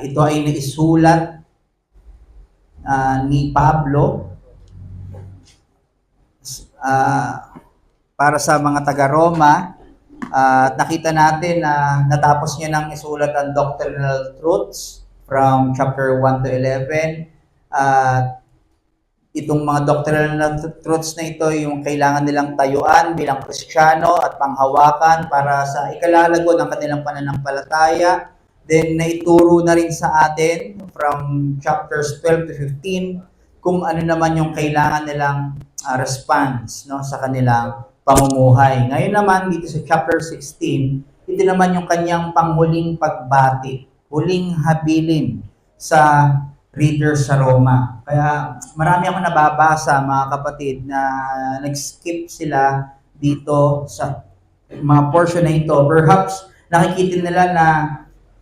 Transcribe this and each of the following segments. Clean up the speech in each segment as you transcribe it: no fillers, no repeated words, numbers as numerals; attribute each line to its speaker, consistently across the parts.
Speaker 1: Ito ay naisulat ni Pablo para sa mga taga-Roma. At nakita natin na natapos niya ng isulat ang doctrinal truths from chapter 1 to 11. Itong mga doctrinal truths na ito, yung kailangan nilang tayuan bilang Kristiyano at panghawakan para sa ikalalago ng kanilang pananampalataya. Then, naituro na rin sa atin from chapters 12 to 15 kung ano naman yung kailangan nilang response, no, sa kanilang pamumuhay. Ngayon naman, dito sa chapter 16, ito naman yung kanyang panghuling pagbati, huling habilin sa readers sa Roma. Kaya marami ako nababasa, mga kapatid, na nag-skip sila dito sa mga portion na ito. Perhaps nakikita nila na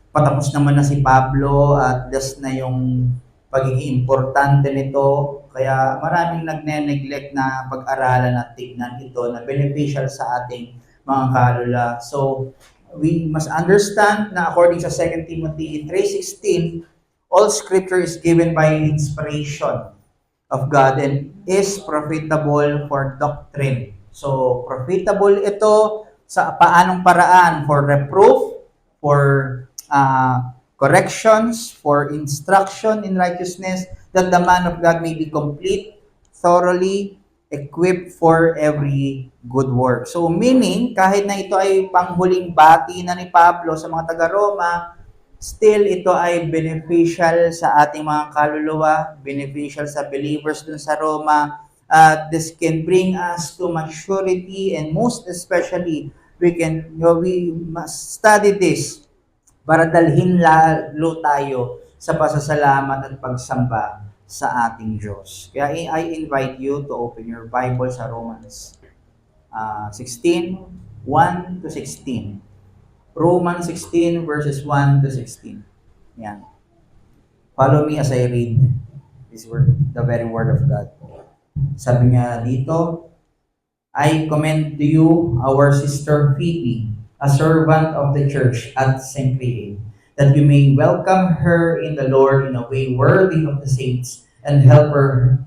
Speaker 1: patapos naman na si Pablo at das na yung pagiging importante nito. Kaya maraming nagne-neglect na pag-aralan at tignan ito na beneficial sa ating mga kalula. So, we must understand na according sa 2 Timothy 3:16, all scripture is given by inspiration of God and is profitable for doctrine. So, profitable ito sa paanong paraan? For reproof, for corrections, for instruction in righteousness, that the man of God may be complete, thoroughly equipped for every good work. So, meaning, kahit na ito ay panghuling bati na ni Pablo sa mga taga-Roma, still ito ay beneficial sa ating mga kaluluwa, beneficial sa believers dun sa Roma. This can bring us to maturity, and most especially, we must study this para dalhin lalo tayo sa pasasalamat at pagsamba sa ating Diyos. Kaya I invite you to open your Bible sa Romans 16, 1 to 16. Romans 16 verses 1 to 16. Yan. Follow me as I read this word, the very word of God. Sabi niya dito, I commend to you our sister Phoebe, a servant of the church at Cenchreae, that you may welcome her in the Lord in a way worthy of the saints, and help her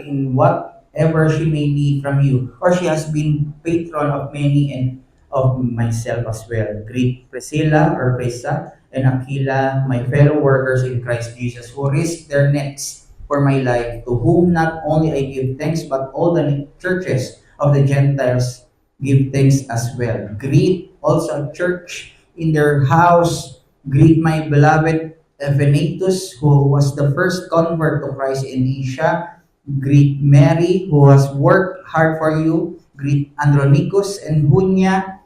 Speaker 1: in whatever she may need from you, for she has been patron of many and of myself as well. Greet Priscilla or Prisa and Aquila, my fellow workers in Christ Jesus, who risked their necks for my life, to whom not only I give thanks, but all the churches of the Gentiles give thanks as well. Greet also a church in their house. Greet my beloved Ephratus, who was the first convert to Christ in Asia. Greet Mary, who has worked hard for you. Greet Andronicus and Junia,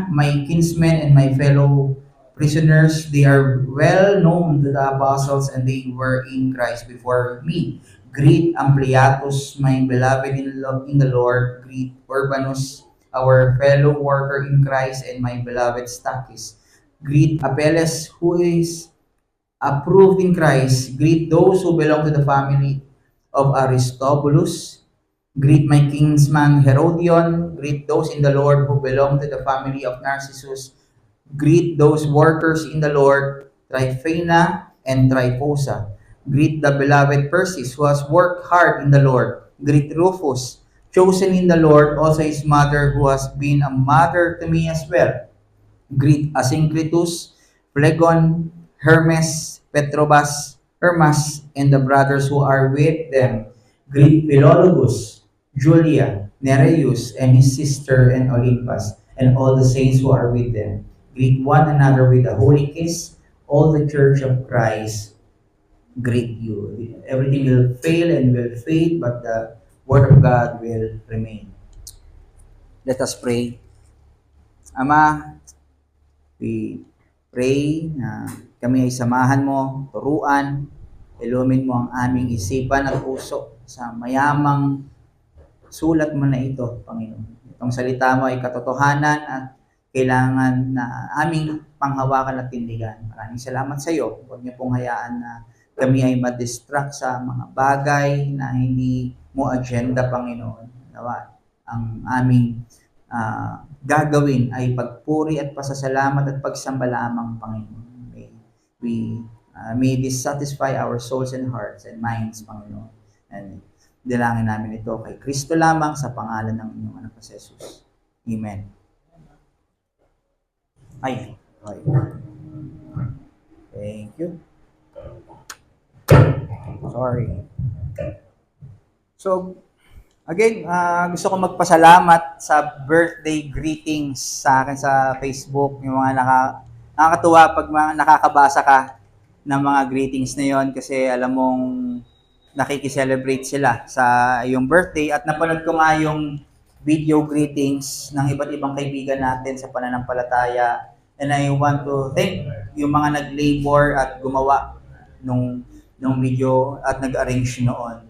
Speaker 1: my kinsmen and my fellow prisoners. They are well known to the apostles, and they were in Christ before me. Greet Ampliatus, my beloved in the Lord. Greet Urbanus, our fellow worker in Christ, and my beloved Stachys. Greet Apelles, who is approved in Christ. Greet those who belong to the family of Aristobulus. Greet my kinsman Herodion. Greet those in the Lord who belong to the family of Narcissus. Greet those workers in the Lord, Tryphena and Tryphosa. Greet the beloved Persis, who has worked hard in the Lord. Greet Rufus, chosen in the Lord, also his mother, who has been a mother to me as well. Greet Asyncritus, Phlegon, Hermes, Petrobas, Hermas, and the brothers who are with them. Greet Philologus, Julia, Nereus, and his sister and Olympus, and all the saints who are with them. Greet one another with a holy kiss. All the church of Christ greet you. Everything will fail and will fade, but the word of God will remain. Let us pray. Ama, we pray na kami ay samahan mo, turuan, ilumin mo ang aming isipan at puso sa mayamang sulat mo na ito, Panginoon. Itong salita mo ay katotohanan at kailangan na aming panghawakan at tindigan. Maraming salamat sa iyo. Huwag niyo pong hayaan na kami ay ma-distract sa mga bagay na hindi mo agenda, Panginoon. Nawa, ang aming gagawin ay pagpuri at pasasalamat at pagsamba lamang, Panginoon. may this satisfy our souls and hearts and minds, Panginoon. And dilangin namin ito kay Kristo lamang sa pangalan ng inyong anak na si Jesus. Amen. Ay. Thank you. Sorry. So, again, gusto ko magpasalamat sa birthday greetings sa akin sa Facebook. Yung mga nakakatuwa pag nakakabasa ka ng mga greetings na yon kasi alam mong nakikicelebrate sila sa iyong birthday. At napanood ko nga yung video greetings ng iba't ibang kaibigan natin sa pananampalataya. And I want to thank yung mga nag-labor at gumawa nung video at nag-arrange noon.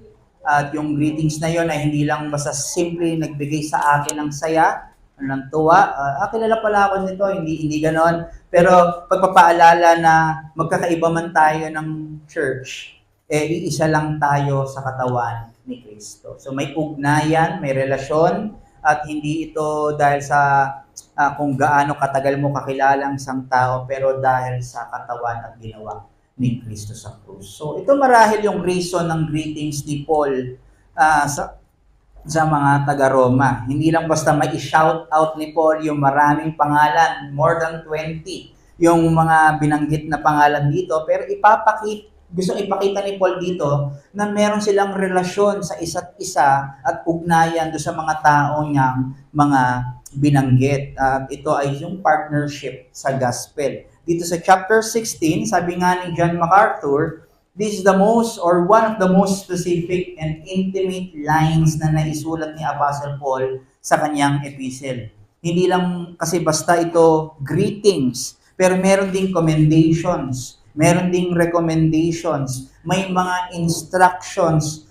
Speaker 1: At yung greetings na yon ay hindi lang basta simple nagbigay sa akin ng saya, ng tuwa. Kilala pala ako nito, hindi ganon. Pero pagpapaalala na magkakaiba man tayo ng church, iisa lang tayo sa katawan ni Kristo. So may ugnayan, may relasyon, at hindi ito dahil sa kung gaano katagal mo kakilala ang isang tao, pero dahil sa katawan at ginawa ni Kristo sa krus. So ito marahil yung reason ng greetings ni Paul sa mga taga-Roma. Hindi lang basta may i-shout out ni Paul yung maraming pangalan, more than 20 yung mga binanggit na pangalan dito, pero gusto ipakita ni Paul dito na meron silang relasyon sa isa't isa at ugnayan do sa mga tao niyang mga binanggit. Ito ay yung partnership sa gospel. Dito sa chapter 16, sabi nga ni John MacArthur, this is the most or one of the most specific and intimate lines na naisulat ni Apostle Paul sa kanyang epistle. Hindi lang kasi basta ito greetings, pero meron ding commendations, meron ding recommendations, may mga instructions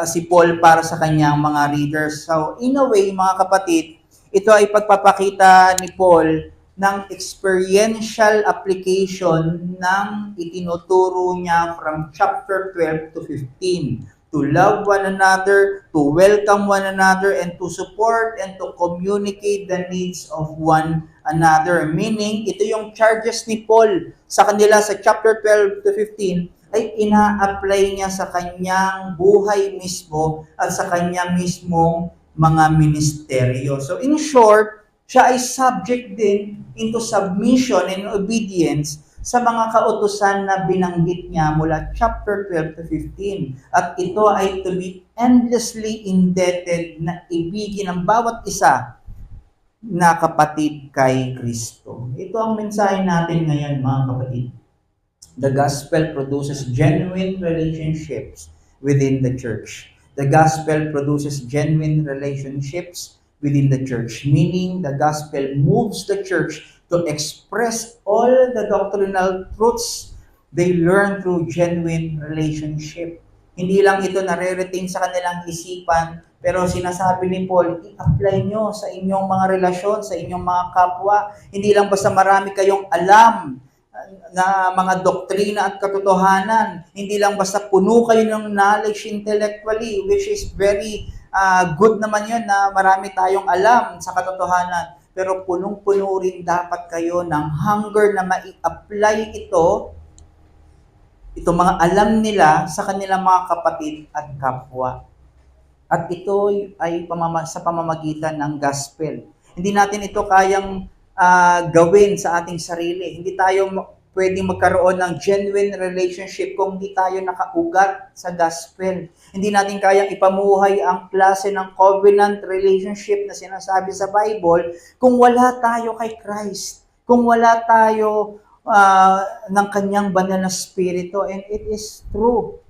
Speaker 1: si Paul para sa kanyang mga readers. So in a way, mga kapatid, ito ay pagpapakita ni Paul ng experiential application ng itinuturo niya from chapter 12 to 15. To love one another, to welcome one another, and to support and to communicate the needs of one another. Meaning, ito yung charges ni Paul sa kanila sa chapter 12 to 15 ay ina-apply niya sa kanyang buhay mismo at sa kanyang mismong mga ministeryo. So in short, siya ay subject din into submission and obedience sa mga kautusan na binanggit niya mula chapter 12 to 15. At ito ay to be endlessly indebted na ibigin ng bawat isa na kapatid kay Kristo. Ito ang mensahe natin ngayon, mga kapatid. The gospel produces genuine relationships within the church. The gospel produces genuine relationships within the church, meaning the gospel moves the church to express all the doctrinal truths they learn through genuine relationship. Hindi lang ito nare-retain sa kanilang isipan, pero sinasabi ni Paul, i-apply nyo sa inyong mga relasyon, sa inyong mga kapwa. Hindi lang basta marami kayong alam na mga doktrina at katotohanan. Hindi lang basta puno kayo ng knowledge intellectually, which is very good naman yun na marami tayong alam sa katotohanan. Pero punong-puno rin dapat kayo ng hunger na mai-apply itong mga alam nila sa kanilang mga kapatid at kapwa. At ito ay sa pamamagitan ng gospel. Hindi natin ito kayang gawin sa ating sarili. Hindi tayo pwedeng magkaroon ng genuine relationship kung hindi tayo nakaugat sa gospel. Hindi natin kayang ipamuhay ang klase ng covenant relationship na sinasabi sa Bible kung wala tayo kay Christ, kung wala tayo ng kanyang banal na spirito. And it is through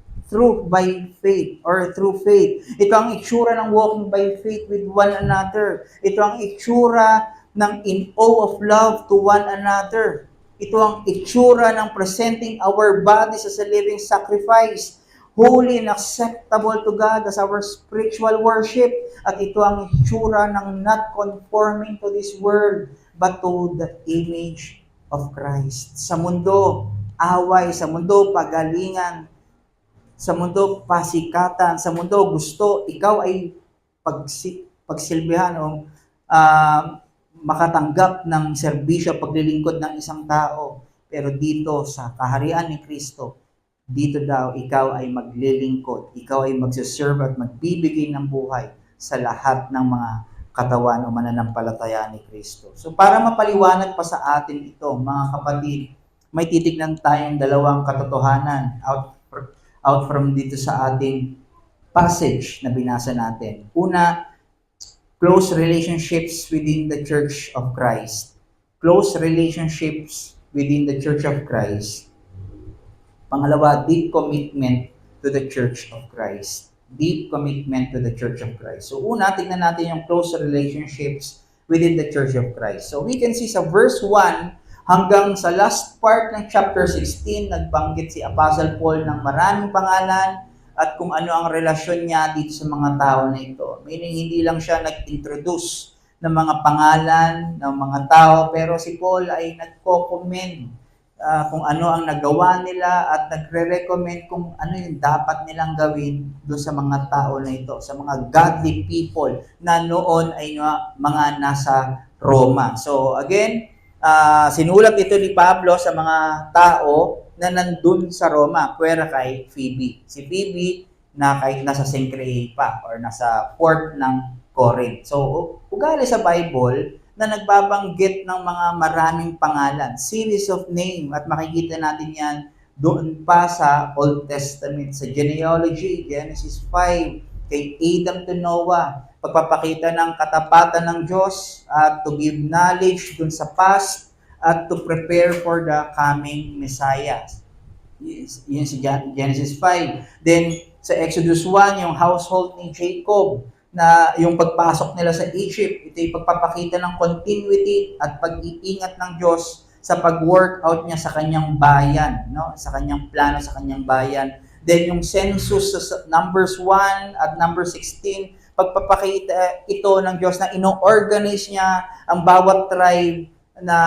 Speaker 1: by faith or through faith. Ito ang itsura ng walking by faith with one another. Ito ang itsura ng in awe of love to one another. Ito ang itsura ng presenting our bodies as a living sacrifice, holy and acceptable to God as our spiritual worship. At ito ang itsura ng not conforming to this world, but to the image of Christ. Sa mundo, away. Sa mundo, pagalingan. Sa mundo, pasikatan. Sa mundo, gusto ikaw ay pagsilbihan o makatanggap ng serbisyo, paglilingkod ng isang tao. Pero dito sa kaharian ni Kristo, dito daw ikaw ay maglilingkod, ikaw ay magsiserve at magbibigay ng buhay sa lahat ng mga katawan o mananampalataya ni Kristo. So para mapaliwanag pa sa atin ito, mga kapatid, may titignan tayong dalawang katotohanan out from dito sa ating passage na binasa natin. Una, close relationships within the Church of Christ. Close relationships within the Church of Christ. Pangalawa, deep commitment to the Church of Christ. Deep commitment to the Church of Christ. So una, tingnan natin yung close relationships within the Church of Christ. So we can see sa verse 1 hanggang sa last part ng chapter 16, nagbanggit si Apostle Paul ng maraming pangalan at kung ano ang relasyon niya dito sa mga tao na ito. Meaning, hindi lang siya nag-introduce ng mga pangalan ng mga tao, pero si Paul ay nagko-commend kung ano ang nagawa nila at nagre-recommend kung ano yung dapat nilang gawin doon sa mga tao na ito, sa mga godly people na noon ay mga nasa Roma. So again, sinulat ito ni Pablo sa mga tao na nandun sa Roma, pwera kay Phoebe. Si Phoebe na kahit nasa Cenchreae pa or nasa port ng Corinth. So ugali sa Bible na nagbabanggit ng mga maraming pangalan, series of name, at makikita natin yan doon pa sa Old Testament, sa genealogy, Genesis 5, kay Adam to Noah, pagpapakita ng katapatan ng Diyos at to give knowledge doon sa past at to prepare for the coming Messiah. Yun si Genesis 5. Then, sa Exodus 1, yung household ni Jacob, na yung pagpasok nila sa Egypt, ito yung pagpapakita ng continuity at pag-iingat ng Diyos sa pag-work out niya sa kanyang bayan, no? Sa kanyang plano, sa kanyang bayan. Then yung census sa Numbers 1 at number 16, pagpapakita ito ng Diyos na ino-organize niya ang bawat tribe na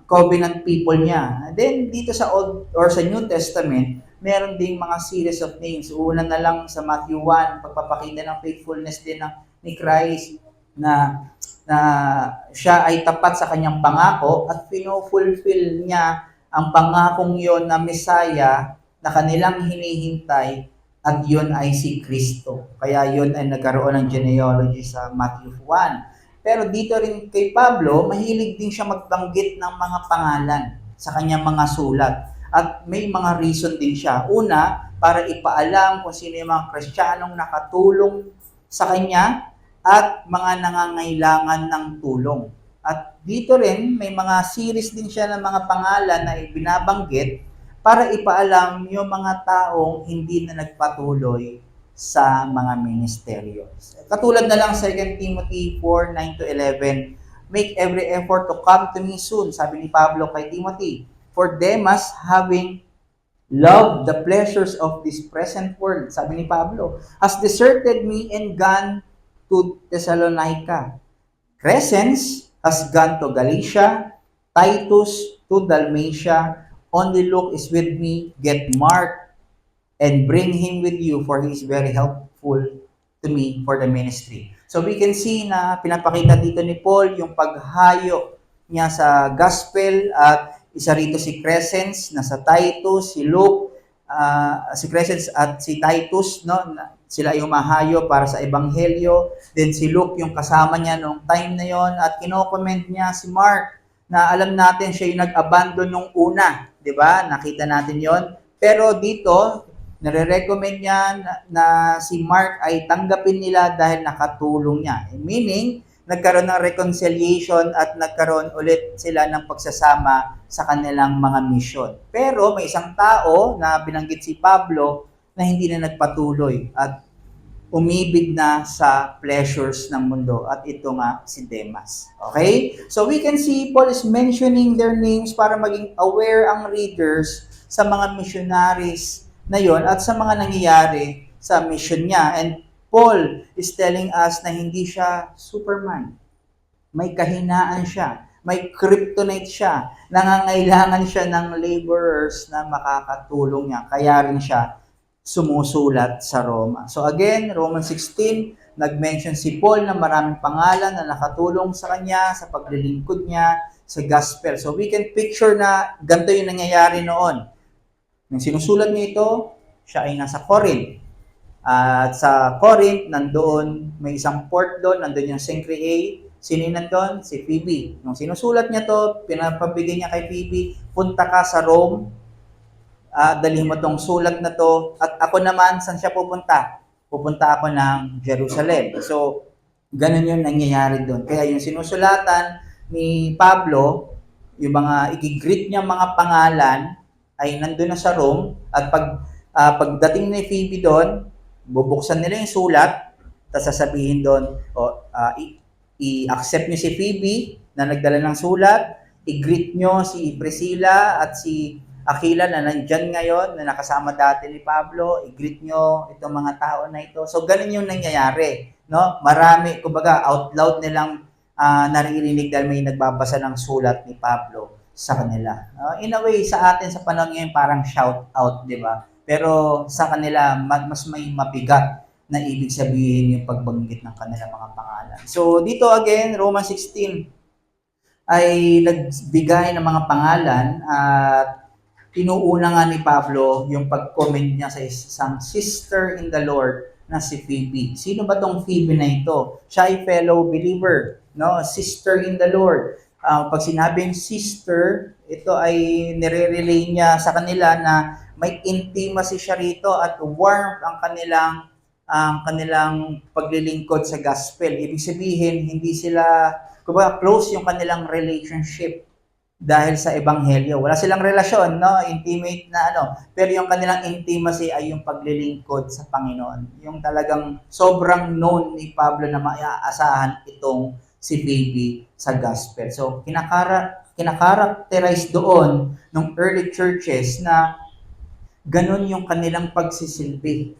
Speaker 1: covenant people niya. And then dito sa Old or sa New Testament, meron ding mga series of names. Una na lang sa Matthew 1, pagpapakita ng faithfulness din ni Christ na siya ay tapat sa kanyang pangako at pino-fulfill niya ang pangakong yon na Messiah na kanilang hinihintay at yon ay si Kristo. Kaya yon ay nagkaroon ng genealogy sa Matthew 1. Pero dito rin kay Pablo, mahilig din siya magbanggit ng mga pangalan sa kanyang mga sulat. At may mga reason din siya. Una, para ipaalam kung sino yung mga Kristiyanong nakatulong sa kanya at mga nangangailangan ng tulong. At dito rin, may mga series din siya ng mga pangalan na ibinabanggit para ipaalam yung mga taong hindi na nagpatuloy sa mga ministeryo. Katulad na lang 2 Timothy 4:9-11, make every effort to come to me soon, sabi ni Pablo kay Timothy. For Demas, having loved the pleasures of this present world, sabi ni Pablo, has deserted me and gone to Thessalonica. Crescens has gone to Galatia, Titus to Dalmatia. Only Luke is with me. Get Mark and bring him with you, for he is very helpful to me for the ministry. So we can see na pinapakita dito ni Paul yung paghayo niya sa gospel at isa rito si Crescens, nasa Titus, si Luke, si Crescens at si Titus, no? Sila yung mahayo para sa ebanghelyo. Then si Luke yung kasama niya noong time na yon at kino-comment niya si Mark na alam natin siya yung nag-abandon nung una, di ba? Nakita natin yon. Pero dito, nare-recommend niya na si Mark ay tanggapin nila dahil nakatulong niya. Meaning, nagkaroon ng reconciliation at nagkaroon ulit sila ng pagsasama sa kanilang mga mission. Pero may isang tao na binanggit si Pablo na hindi na nagpatuloy at umibig na sa pleasures ng mundo at ito nga si Demas. Okay? So we can see Paul is mentioning their names para maging aware ang readers sa mga missionaries na yon at sa mga nangyayari sa mission niya. And Paul is telling us na hindi siya Superman. May kahinaan siya. May kryptonite siya. Nangangailangan siya ng laborers na makakatulong niya. Kaya rin siya sumusulat sa Roma. So again, Romans 16, nag-mention si Paul na maraming pangalan na nakatulong sa kanya sa paglilingkod niya sa gospel. So we can picture na ganito yung nangyayari noon. Nung sinusulat niya ito, siya ay nasa Corinth. At sa Corinth, nandoon, may isang port doon, nandoon yung Cenchreae. Sino yung nandoon? Si Phoebe. Nung sinusulat niya to, pinapabigay niya kay Phoebe, punta ka sa Rome, dalhin mo tong sulat na to. At ako naman, saan siya pupunta? Pupunta ako ng Jerusalem. So, ganun yung nangyayari doon. Kaya yung sinusulatan ni Pablo, yung mga i-greet niya mga pangalan, ay nandun na sa Rome. At pagdating ni Phoebe doon, bubuksan nila yung sulat, tapos sasabihin doon, i-accept niyo si Phoebe na nagdala ng sulat, i-greet niyo si Priscilla at si Aquila na nandyan ngayon, na nakasama dati ni Pablo, i-greet nyo itong mga tao na ito. So, ganun yung nangyayari. No? Marami, kumbaga, out loud nilang naririnig dahil may nagbabasa ng sulat ni Pablo sa kanila. In a way, sa atin, sa panahon ngayon, parang shout out, di ba? Pero sa kanila, mas may mabigat na ibig sabihin yung pagbanggit ng kanilang mga pangalan. So, dito again, Romans 16 ay nagbigay ng mga pangalan at inuuna nga ni Pablo yung pag-comment niya sa isang sister in the Lord na si Phoebe. Sino ba tong Phoebe na ito? Siya ay fellow believer, no? Sister in the Lord. Pag sinabing sister, ito ay nire-relay niya sa kanila na may intimacy siya rito at warmth ang kanilang paglilingkod sa gospel. Ibig sabihin, hindi sila, kumbaga, close yung kanilang relationship dahil sa ebanghelyo. Wala silang relasyon, no? Intimate na pero yung kanilang intimacy ay yung paglilingkod sa Panginoon. Yung talagang sobrang known ni Pablo na maaasahan itong si Phoebe sa gospel. So, kinakarakterize doon ng early churches na ganun yung kanilang pagsisilbi.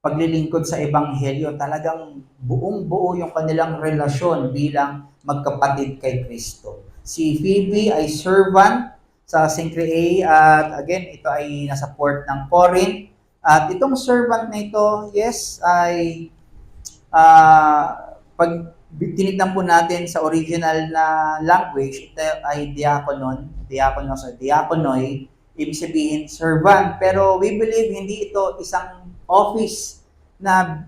Speaker 1: Paglilingkod sa ebanghelyo, talagang buong-buo yung kanilang relasyon bilang magkapatid kay Kristo. Si Phoebe ay servant sa Cenchreae at again, ito ay nasa port ng Corinth. At itong servant na ito, yes, ay pag tinignan po natin sa original na language, ito ay diakonos o diakonoi, ibig sabihin servant. Pero we believe hindi ito isang office na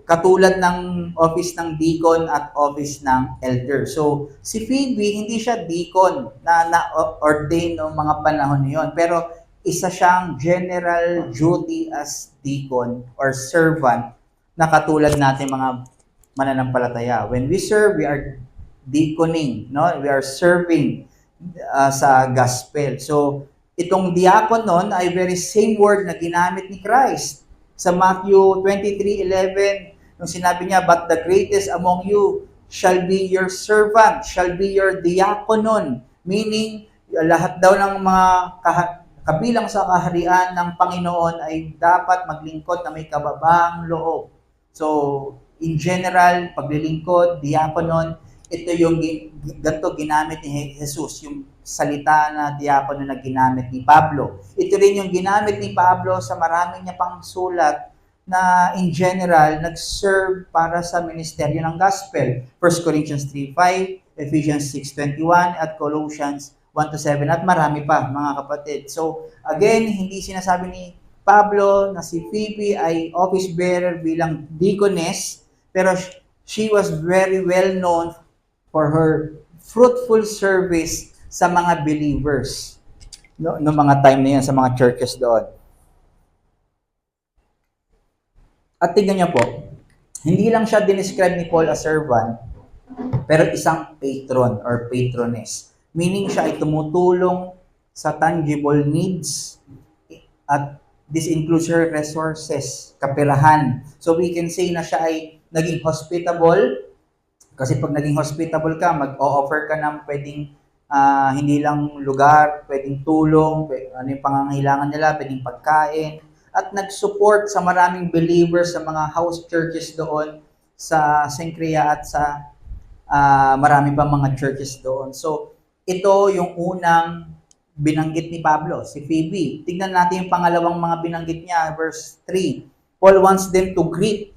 Speaker 1: katulad ng office ng deacon at office ng elder. So, si Phoebe, hindi siya deacon na ordain noong mga panahon niyon. Pero, isa siyang general duty as deacon or servant na katulad natin mga mananampalataya. When we serve, we are deaconing. No? We are serving sa gospel. So, itong diakonon ay very same word na ginamit ni Christ. Sa Matthew 23:11, nung sinabi niya, but the greatest among you shall be your servant, shall be your diakonon. Meaning, lahat daw ng mga kabilang sa kaharian ng Panginoon ay dapat maglingkod na may kababaang loob. So, in general, paglilingkod, diakonon, ito yung ganito ginamit ni Jesus, yung salita na diakono na ginamit ni Pablo. Ito rin yung ginamit ni Pablo sa marami niya pang sulat na in general, nag-serve para sa ministeryo ng gospel. 1 Corinthians 3:5, Ephesians 6:21, at Colossians 1-7, at marami pa, mga kapatid. So, again, hindi sinasabi ni Pablo na si Phoebe ay office bearer bilang deaconess, pero she was very well known for her fruitful service sa mga believers no mga time na yan, sa mga churches doon. At tingnan niyo po, hindi lang siya dinescribe ni Paul as servant, pero isang patron or patroness. Meaning siya ay tumutulong sa tangible needs at this includes her resources, kaperahan. So we can say na siya ay naging hospitable kasi pag naging hospitable ka, mag-o-offer ka ng pwedeng hindi lang lugar, pwedeng tulong, ano yung pangangailangan nila, pwedeng pagkain, at nag-support sa maraming believers sa mga house churches doon sa Cenchreae at sa marami pa mga churches doon. So, ito yung unang binanggit ni Pablo, si Phoebe. Tignan natin yung pangalawang mga binanggit niya, verse 3. Paul wants them to greet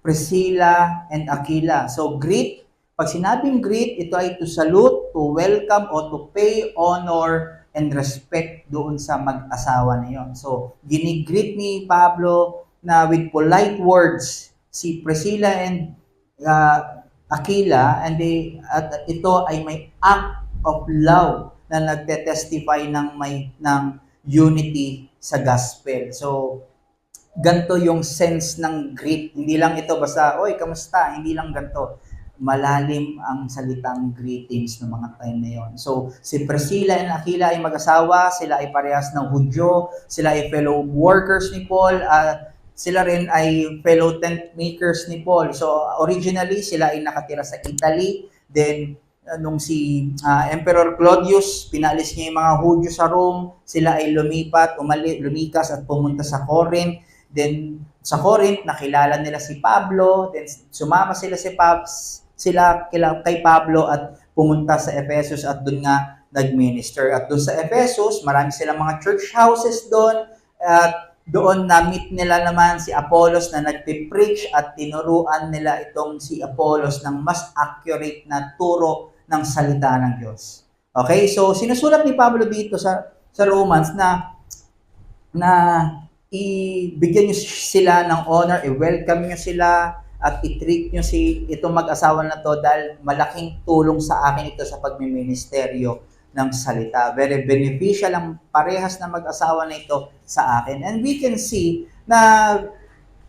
Speaker 1: Priscilla and Aquila. So, greet, pag sinabing greet, ito ay to salute, to welcome o to pay honor and respect doon sa mag-asawa na yon. So, ginigreet ni Pablo na with polite words si Priscilla and Aquila, and at ito ay may act of love na nagte-testify ng unity sa gospel. So, ganto yung sense ng greet. Hindi lang ito basta, oy, kamusta? Hindi lang ganto. Malalim ang salitang greetings ng mga time na yon. So, si Priscilla and Aquila ay mag-asawa, sila ay parehas ng Hudyo, sila ay fellow workers ni Paul, sila rin ay fellow tent makers ni Paul. So, originally, sila ay nakatira sa Italy. Then, nung si Emperor Claudius, pinalis niya yung mga Hudyo sa Rome, sila ay lumikas at pumunta sa Corinth. Then, sa Corinth, nakilala nila si Pablo. Then, sumama sila kay Pablo at pumunta sa Ephesus at doon nga nag-minister. At doon sa Ephesus, marami silang mga church houses doon. At doon na-meet nila naman si Apollos na nagpipreach at tinuruan nila itong si Apollos ng mas accurate na turo ng salita ng Diyos. Okay? So, sinusulat ni Pablo dito sa Romans na ibigyan nyo sila ng honor, i-welcome nyo sila, at i-treat nyo itong mag-asawa na to dahil malaking tulong sa akin ito sa pagmiministeryo ng salita. Very beneficial ang parehas na mag-asawa na ito sa akin. And we can see na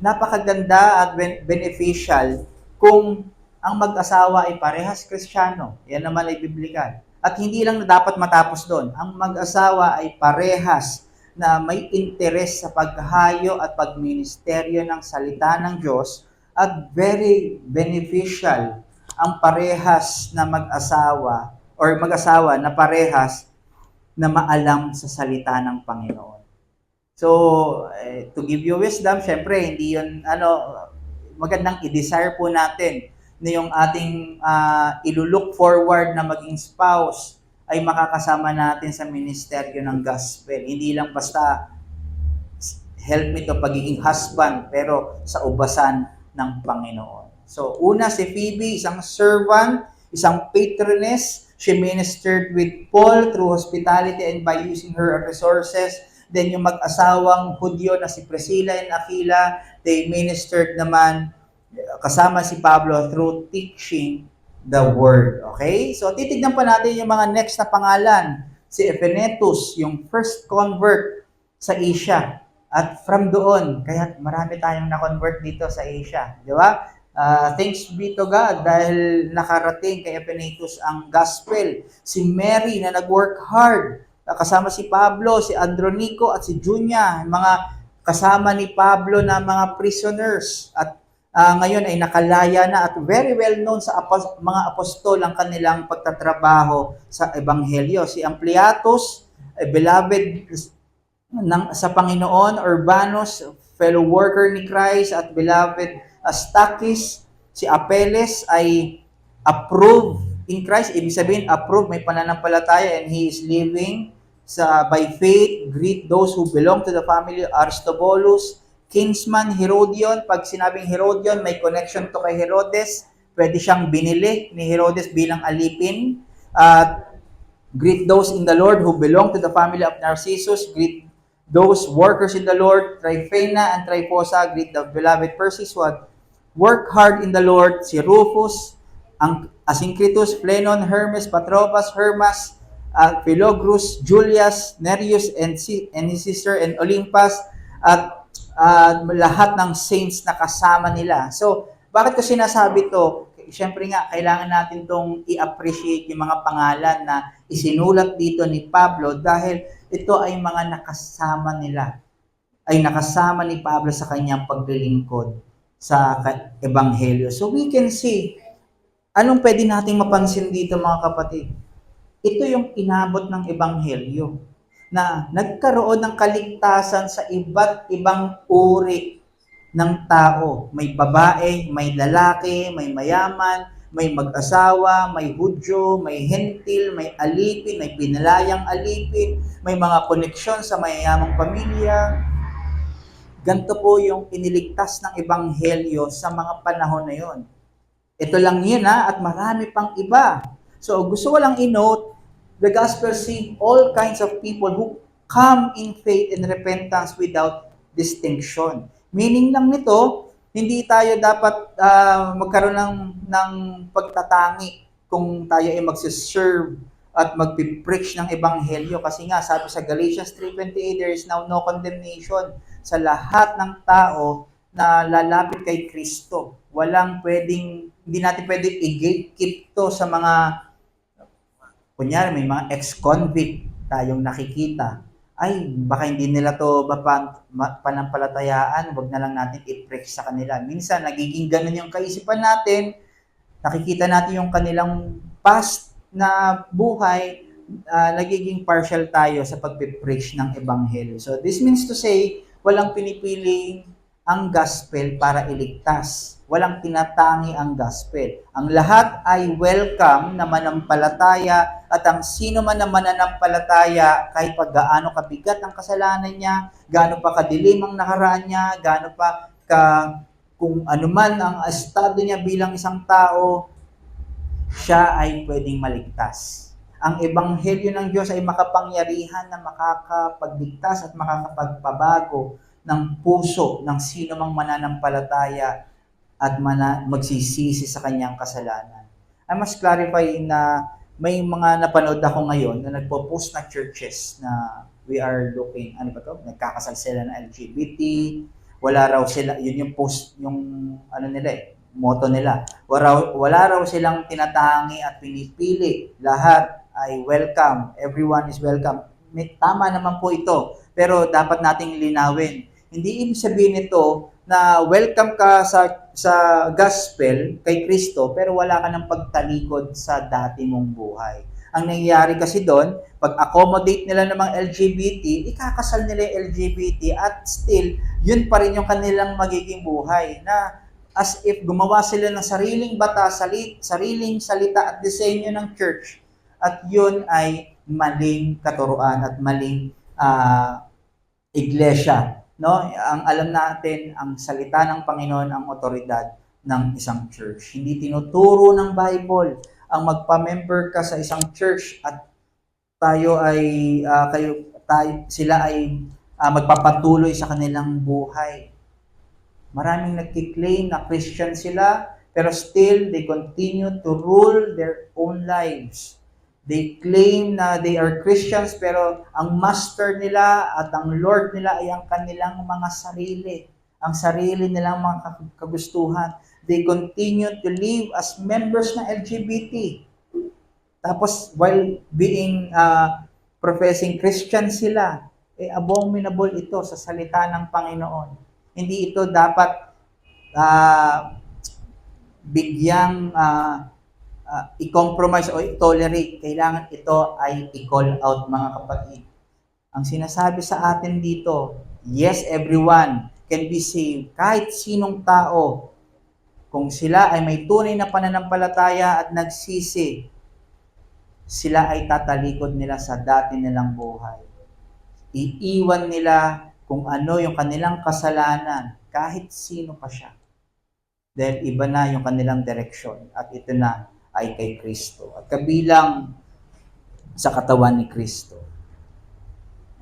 Speaker 1: napakaganda at beneficial kung ang mag-asawa ay parehas Kristiyano. Yan naman ay biblikal. At hindi lang na dapat matapos doon. Ang mag-asawa ay parehas na may interes sa paghahayo at pagministeryo ng salita ng Diyos, at very beneficial ang parehas na mag-asawa or mag-asawa na parehas na maalam sa salita ng Panginoon. So, to give you wisdom, syempre, hindi yun, magandang i-desire po natin na yung ating ilulook forward na maging spouse ay makakasama natin sa ministeryo ng gospel. Hindi lang basta help me to pagiging husband, pero sa ubasan ng Panginoon. So, una si Phoebe, isang servant, isang patroness. She ministered with Paul through hospitality and by using her resources. Then yung mag-asawang Hudyo na si Priscilla and Aquila, they ministered naman kasama si Pablo through teaching the word. Okay? So, titignan pa natin yung mga next na pangalan. Si Epenetus, yung first convert sa Asia. At from doon, kaya marami tayong na-convert dito sa Asia. Di ba? Thanks be to God dahil nakarating kay Epenetus ang gospel. Si Mary na nag-work hard. Kasama si Pablo, si Andronico at si Junia. Mga kasama ni Pablo na mga prisoners. At ngayon ay nakalaya na at very well known sa mga apostol ang kanilang pagtatrabaho sa Ebanghelyo. Si Ampliatus, beloved sa Panginoon, Urbanus, fellow worker ni Christ, at beloved Stachys. Si Apelles ay approved in Christ. Ibig sabihin, approved, may pananampalataya, and he is living by faith. Greet those who belong to the family of Aristobulus. Kinsman Herodion, pag sinabing Herodion, may connection to kay Herodes. Pwede siyang binili ni Herodes bilang alipin. Greet those in the Lord who belong to the family of Narcissus. Greet those workers in the Lord. Tryphena and Tryphosa, greet the beloved Persis who had worked hard in the Lord. Si Rufus, Asyncritus, Phlenon, Hermes, Patrobas, Hermas, Philogrus, Julius, Nereus, and his sister, and Olympus, at lahat ng saints na kasama nila. So, bakit ko sinasabi to? Siyempre nga, kailangan natin tong i-appreciate yung mga pangalan na isinulat dito ni Pablo dahil ito ay mga nakasama nila. Ay nakasama ni Pablo sa kanyang paglilingkod sa Ebanghelyo. So we can see, anong pwede nating mapansin dito mga kapatid? Ito yung inabot ng Ebanghelyo na nagkaroon ng kaligtasan sa iba't ibang uri ng tao. May babae, may lalaki, may mayaman, may mag-asawa, may Hudyo, may Hentil, may alipin, may pinalayang alipin, may mga koneksyon sa mayayamang pamilya. Ganito po yung iniligtas ng Ebanghelyo sa mga panahon na yon. Ito lang yun at marami pang iba. So gusto ko lang i-note, the gospel sees all kinds of people who come in faith and repentance without distinction. Meaning lang nito, hindi tayo dapat magkaroon ng pagtatangi kung tayo ay magsiserve at magpipreach ng ebanghelyo. Kasi nga, sabi sa Galatians 3:28, there is now no condemnation sa lahat ng tao na lalapit kay Kristo. Hindi natin pwedeng i-gatekeep to sa mga, kunyari may mga ex-convict tayong nakikita. Ay, baka hindi nila to panampalatayaan, wag na lang natin i-preach sa kanila. Minsan, nagiging ganun yung kaisipan natin, nakikita natin yung kanilang past na buhay, nagiging partial tayo sa pagpipreach ng ebanghelyo. So this means to say, walang pinipiling ang gospel para iligtas. Walang tinatangi ang gospel. Ang lahat ay welcome na manampalataya at ang sino man na mananampalataya kahit pa gaano kabigat ang kasalanan niya, gaano pa kadilim ang nakaraan niya, gaano pa kung ano man ang estado niya bilang isang tao, siya ay pwedeng maligtas. Ang ebanghelyo ng Diyos ay makapangyarihan na makakapagligtas at makakapagpabago ng puso ng sino mang mananampalataya at magsisisi sa kanyang kasalanan. I must clarify na may mga napanood ako ngayon na nagpo-post na churches na we are looking, nagkakasal sila ng LGBT, wala raw sila, yun yung post, yung motto nila. Wala raw silang tinatangi at pinipili. Lahat ay welcome. Everyone is welcome. Tama naman po ito. Pero dapat nating linawin. Hindi ibig sabihin nito na welcome ka sa gospel kay Kristo pero wala ka ng pagtalikod sa dati mong buhay. Ang nangyayari kasi doon, pag-accommodate nila ng mga LGBT, ikakasal nila yung LGBT at still, yun pa rin yung kanilang magiging buhay na as if gumawa sila ng sariling batas, sariling salita at disenyo ng church at yun ay maling katuruan at maling iglesia. No? Ang alam natin, ang salita ng Panginoon ang otoridad ng isang church. Hindi tinuturo ng Bible ang magpa-member ka sa isang church at sila ay magpapatuloy sa kanilang buhay. Maraming nagki-claim na Christian sila, pero still they continue to rule their own lives. They claim na they are Christians, pero ang master nila at ang Lord nila ay ang kanilang mga sarili. Ang sarili nilang mga kagustuhan. They continue to live as members ng LGBT. Tapos, while being professing Christian sila, abominable ito sa salita ng Panginoon. Hindi ito dapat bigyang i-compromise o i-tolerate. Kailangan ito ay i-call out, mga kapatid. Ang sinasabi sa atin dito, yes, everyone can be saved. Kahit sinong tao, kung sila ay may tunay na pananampalataya at nagsisi, sila ay tatalikod nila sa dati nilang buhay. Iiwan nila kung ano yung kanilang kasalanan, kahit sino pa siya. Dahil iba na yung kanilang direksyon at ito na ay kay Kristo at kabilang sa katawan ni Kristo.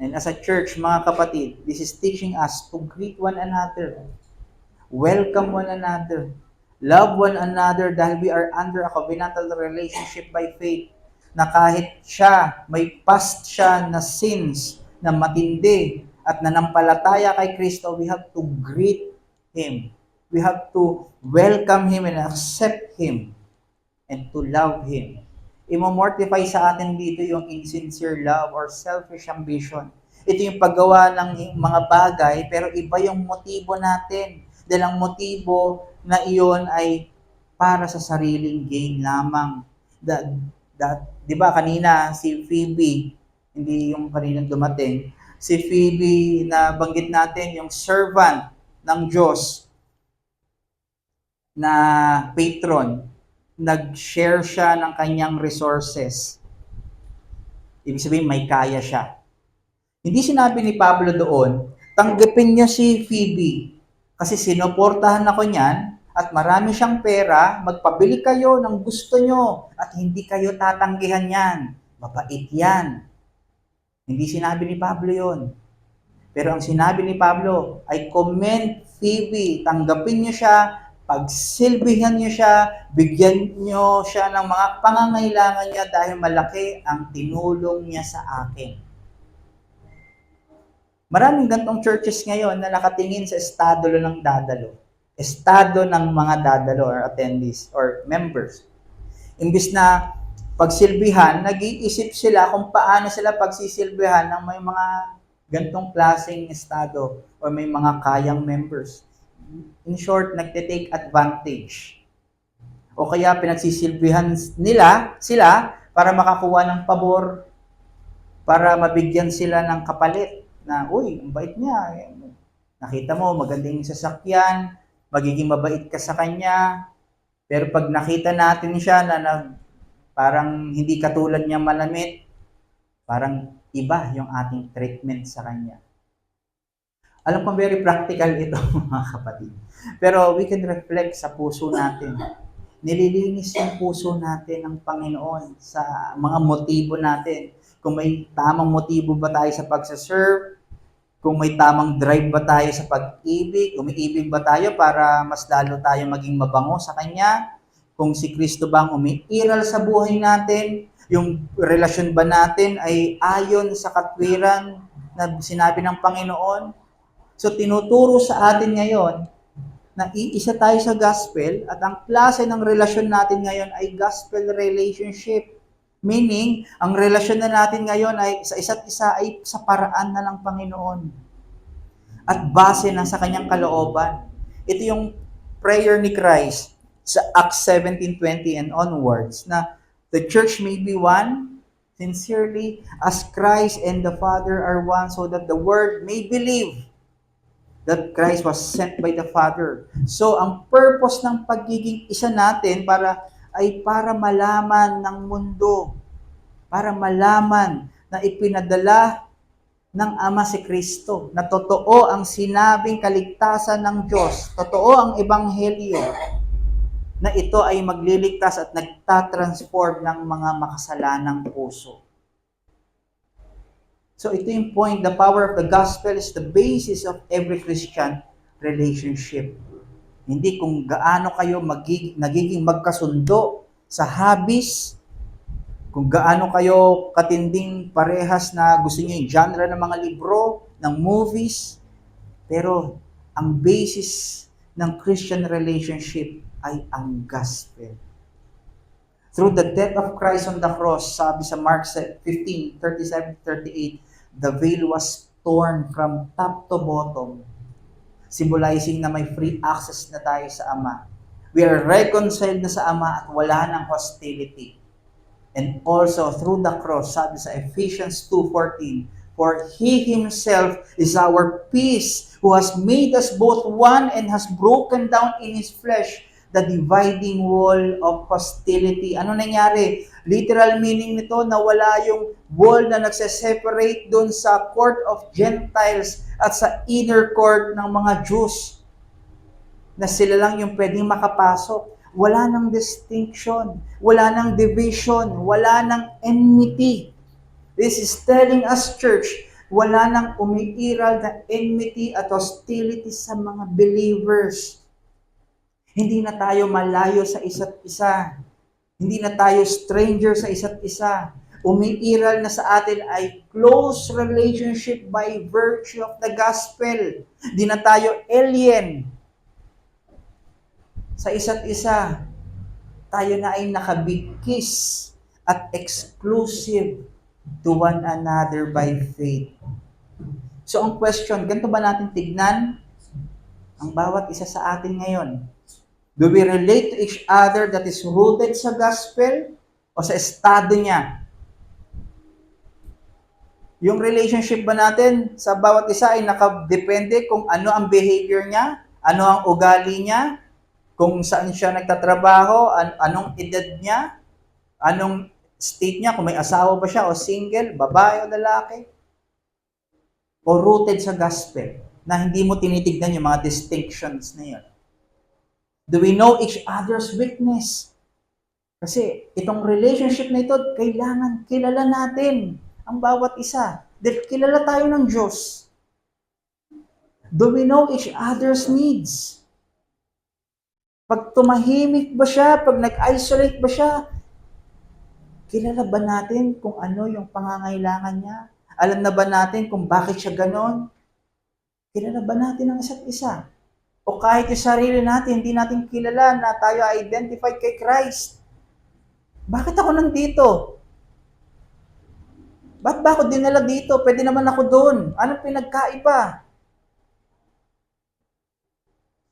Speaker 1: And as a church, mga kapatid, this is teaching us to greet one another, welcome one another, love one another dahil we are under a covenantal relationship by faith na kahit siya, may past siya na sins na matindi at nanampalataya kay Kristo, we have to greet Him. We have to welcome Him and accept Him and to love Him. Imomortify sa atin dito yung insincere love or selfish ambition. Ito yung paggawa ng mga bagay, pero iba yung motibo natin. Dahil ang motibo na iyon ay para sa sariling gain lamang. Di ba kanina si Phoebe, hindi yung kaninang dumating, si Phoebe na banggit natin, yung servant ng Diyos na patron, nag-share siya ng kanyang resources. Ibig sabihin, may kaya siya. Hindi sinabi ni Pablo doon, tanggapin niyo si Phoebe kasi sinuportahan ako niyan at marami siyang pera, magpabili kayo ng gusto nyo at hindi kayo tatanggihan yan. Mabait yan. Hindi sinabi ni Pablo yon. Pero ang sinabi ni Pablo ay commend Phoebe, tanggapin niyo siya, pagsilbihan niyo siya, bigyan niyo siya ng mga pangangailangan niya dahil malaki ang tinulong niya sa akin. Maraming gantong churches ngayon na nakatingin sa estado ng dadalo. Estado ng mga dadalo or attendees or members. Imbis na pagsilbihan, nag-iisip sila kung paano sila pagsisilbihan ng may mga gantong klaseng estado o may mga kayang members. In short, nagte-take advantage. O kaya pinagsisilbihan nila sila para makakuha ng pabor, para mabigyan sila ng kapalit na, uy, ang bait niya. Nakita mo, magandang sasakyan, magiging mabait ka sa kanya. Pero pag nakita natin siya na parang hindi katulad niya malamit, parang iba yung ating treatment sa kanya. Alam ko very practical ito mga kapatid. Pero we can reflect sa puso natin. Nililinis yung puso natin ng Panginoon sa mga motibo natin. Kung may tamang motibo ba tayo sa pagsaserve, kung may tamang drive ba tayo sa pag-ibig, umiibig ba tayo para mas lalo tayo maging mabango sa Kanya, kung si Kristo bang umiiral sa buhay natin, yung relasyon ba natin ay ayon sa katwiran na sinabi ng Panginoon. So tinuturo sa atin ngayon na iisa tayo sa gospel at ang klase ng relasyon natin ngayon ay gospel relationship. Meaning, ang relasyon na natin ngayon ay sa isa't isa ay sa paraan na ng Panginoon. At base na sa kanyang kalooban. Ito yung prayer ni Christ sa Acts 17:20 and onwards na the church may be one sincerely as Christ and the Father are one so that the world may believe that Christ was sent by the Father. So, ang purpose ng pagiging isa natin ay para malaman ng mundo, para malaman na ipinadala ng Ama si Kristo, na totoo ang sinabing kaligtasan ng Diyos, totoo ang Ebanghelyo, na ito ay magliligtas at nagtatransform ng mga makasalanang puso. So ito yung point, the power of the gospel is the basis of every Christian relationship. Hindi kung gaano kayo nagiging magkasundo sa hobbies, kung gaano kayo katinding parehas na gusto niyo yung genre ng mga libro, ng movies, pero ang basis ng Christian relationship ay ang gospel. Through the death of Christ on the cross, sabi sa Mark 15:37-38, the veil was torn from top to bottom, symbolizing na may free access na tayo sa Ama. We are reconciled na sa Ama at wala ng hostility. And also through the cross, sabi sa Ephesians 2:14, for He Himself is our peace, who has made us both one and has broken down in His flesh the dividing wall of hostility. Ano nangyari? Literal meaning nito, nawala yung wall na nagse-separate doon sa court of Gentiles at sa inner court ng mga Jews. Na sila lang yung pwedeng makapasok. Wala nang distinction, wala nang division, wala nang enmity. This is telling us, church, wala nang umiiral na enmity at hostility sa mga believers. Hindi na tayo malayo sa isa't isa. Hindi na tayo stranger sa isa't isa. Umiiral na sa atin ay close relationship by virtue of the gospel. Hindi na tayo alien sa isa't isa. Tayo na ay nakabigkis at exclusive to one another by faith. So ang question, ganito ba natin tignan ang bawat isa sa atin ngayon? Do we relate to each other that is rooted sa gospel o sa estado niya? Yung relationship ba natin sa bawat isa ay nakadepende kung ano ang behavior niya, ano ang ugali niya, kung saan siya nagtatrabaho, anong edad niya, anong state niya, kung may asawa ba siya o single, babae o lalaki, o rooted sa gospel, na hindi mo tinitignan yung mga distinctions na yun. Do we know each other's weakness? Kasi itong relationship na ito, kailangan kilala natin ang bawat isa. Dahil kilala tayo ng Diyos. Do we know each other's needs? Pag tumahimik ba siya, pag nag-isolate ba siya, kilala ba natin kung ano yung pangangailangan niya? Alam na ba natin kung bakit siya ganon? Kilala ba natin ang isa't isa? O kahit yung sarili natin, hindi natin kilala na tayo identified kay Christ. Bakit ako nandito? Ba't ba ako dinala dito? Pwede naman ako doon. Anong pinagkaiba?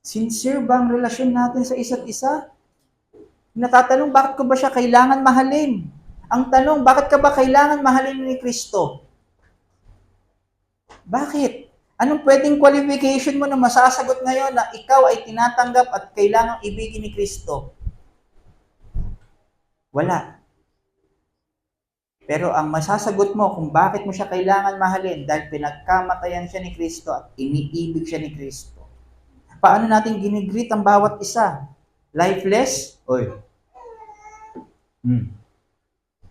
Speaker 1: Sincere ba ang relasyon natin sa isa't isa? Natatanong, bakit ko ba siya kailangan mahalin? Ang tanong, bakit ka ba kailangan mahalin ni Kristo? Bakit? Anong pwedeng qualification mo na masasagot ngayon na ikaw ay tinatanggap at kailangang ibigin ni Kristo? Wala. Pero ang masasagot mo kung bakit mo siya kailangan mahalin dahil pinagkamatayan siya ni Kristo at iniibig siya ni Kristo. Paano natin ginigreet ang bawat isa? Lifeless? Oy.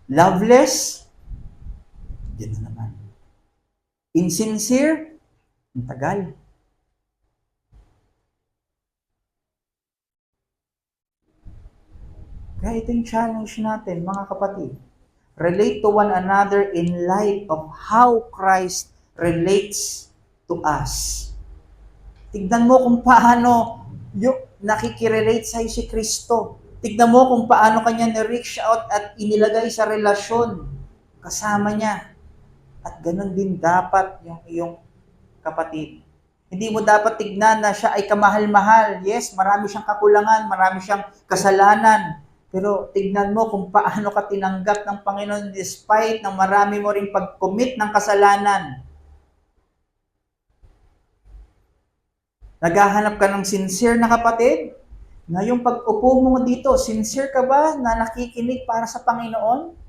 Speaker 1: Loveless? Yan na naman. Insincere? Ang tagal. Kaya ito yung challenge natin, mga kapatid. Relate to one another in light of how Christ relates to us. Tignan mo kung paano yung nakikirelate sa'yo si Kristo. Tignan mo kung paano kanya na-reach out at inilagay sa relasyon kasama niya. At ganun din dapat yung iyong kapatid. Hindi mo dapat tignan na siya ay kamahal-mahal. Yes, marami siyang kakulangan, marami siyang kasalanan. Pero tignan mo kung paano ka tinanggap ng Panginoon despite ng marami mo ring pag-commit ng kasalanan. Naghahanap ka ng sincere na kapatid? Ngayong pag-upo mo dito, sincere ka ba na nakikinig para sa Panginoon?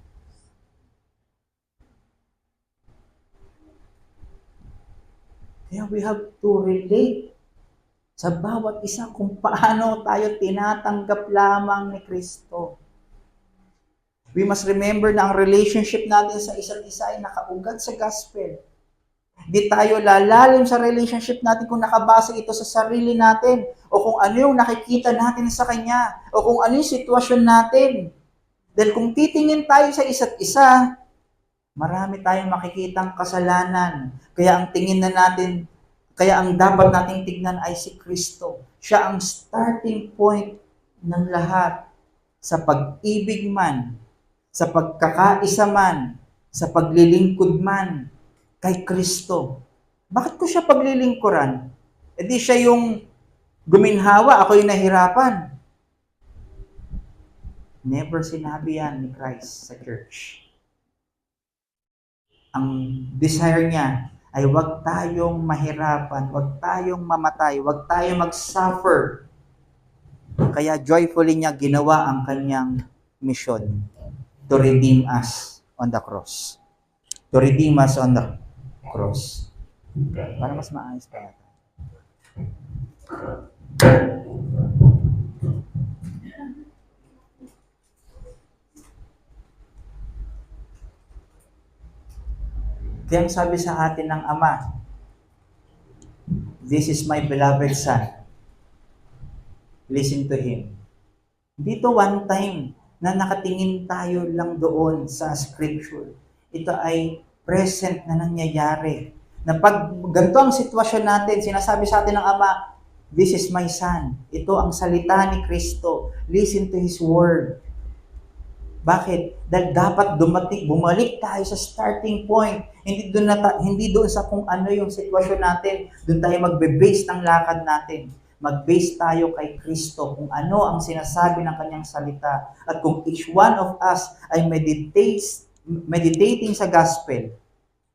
Speaker 1: Kaya we have to relate sa bawat isa kung paano tayo tinatanggap lamang ni Kristo. We must remember na ang relationship natin sa isa't isa ay nakaugat sa gospel. Di tayo lalalim sa relationship natin kung nakabase ito sa sarili natin o kung ano yung nakikita natin sa Kanya o kung ano yung sitwasyon natin. Dahil kung titingin tayo sa isa't isa, marami tayong makikitang kasalanan. Kaya ang tingin na natin, kaya ang dapat nating tignan ay si Kristo. Siya ang starting point ng lahat sa pag-ibig man, sa pagkakaisa man, sa paglilingkod man kay Kristo. Bakit ko siya paglilingkuran? E di siya yung guminhawa, ako yung nahirapan. Never sinabi yan ni Christ sa church. Ang desire niya ay wag tayong mahirapan, wag tayong mamatay, wag tayong mag-suffer. Kaya joyfully niya ginawa ang kanyang mission to redeem us on the cross. To redeem us on the cross. Para mas maayos pa yata. Kaya sabi sa atin ng Ama, "This is my beloved Son. Listen to Him." Dito one time na nakatingin tayo lang doon sa scripture. Ito ay present na nangyayari. Na pag ganito ang sitwasyon natin, sinasabi sa atin ng Ama, "This is my Son." Ito ang salita ni Kristo. Listen to His word. Bakit? Dahil dapat bumalik tayo sa starting point. Hindi doon sa kung ano yung sitwasyon natin. Doon tayo magbe-base ng lakad natin. Mag-base tayo kay Kristo kung ano ang sinasabi ng kanyang salita. At kung each one of us ay meditating sa gospel,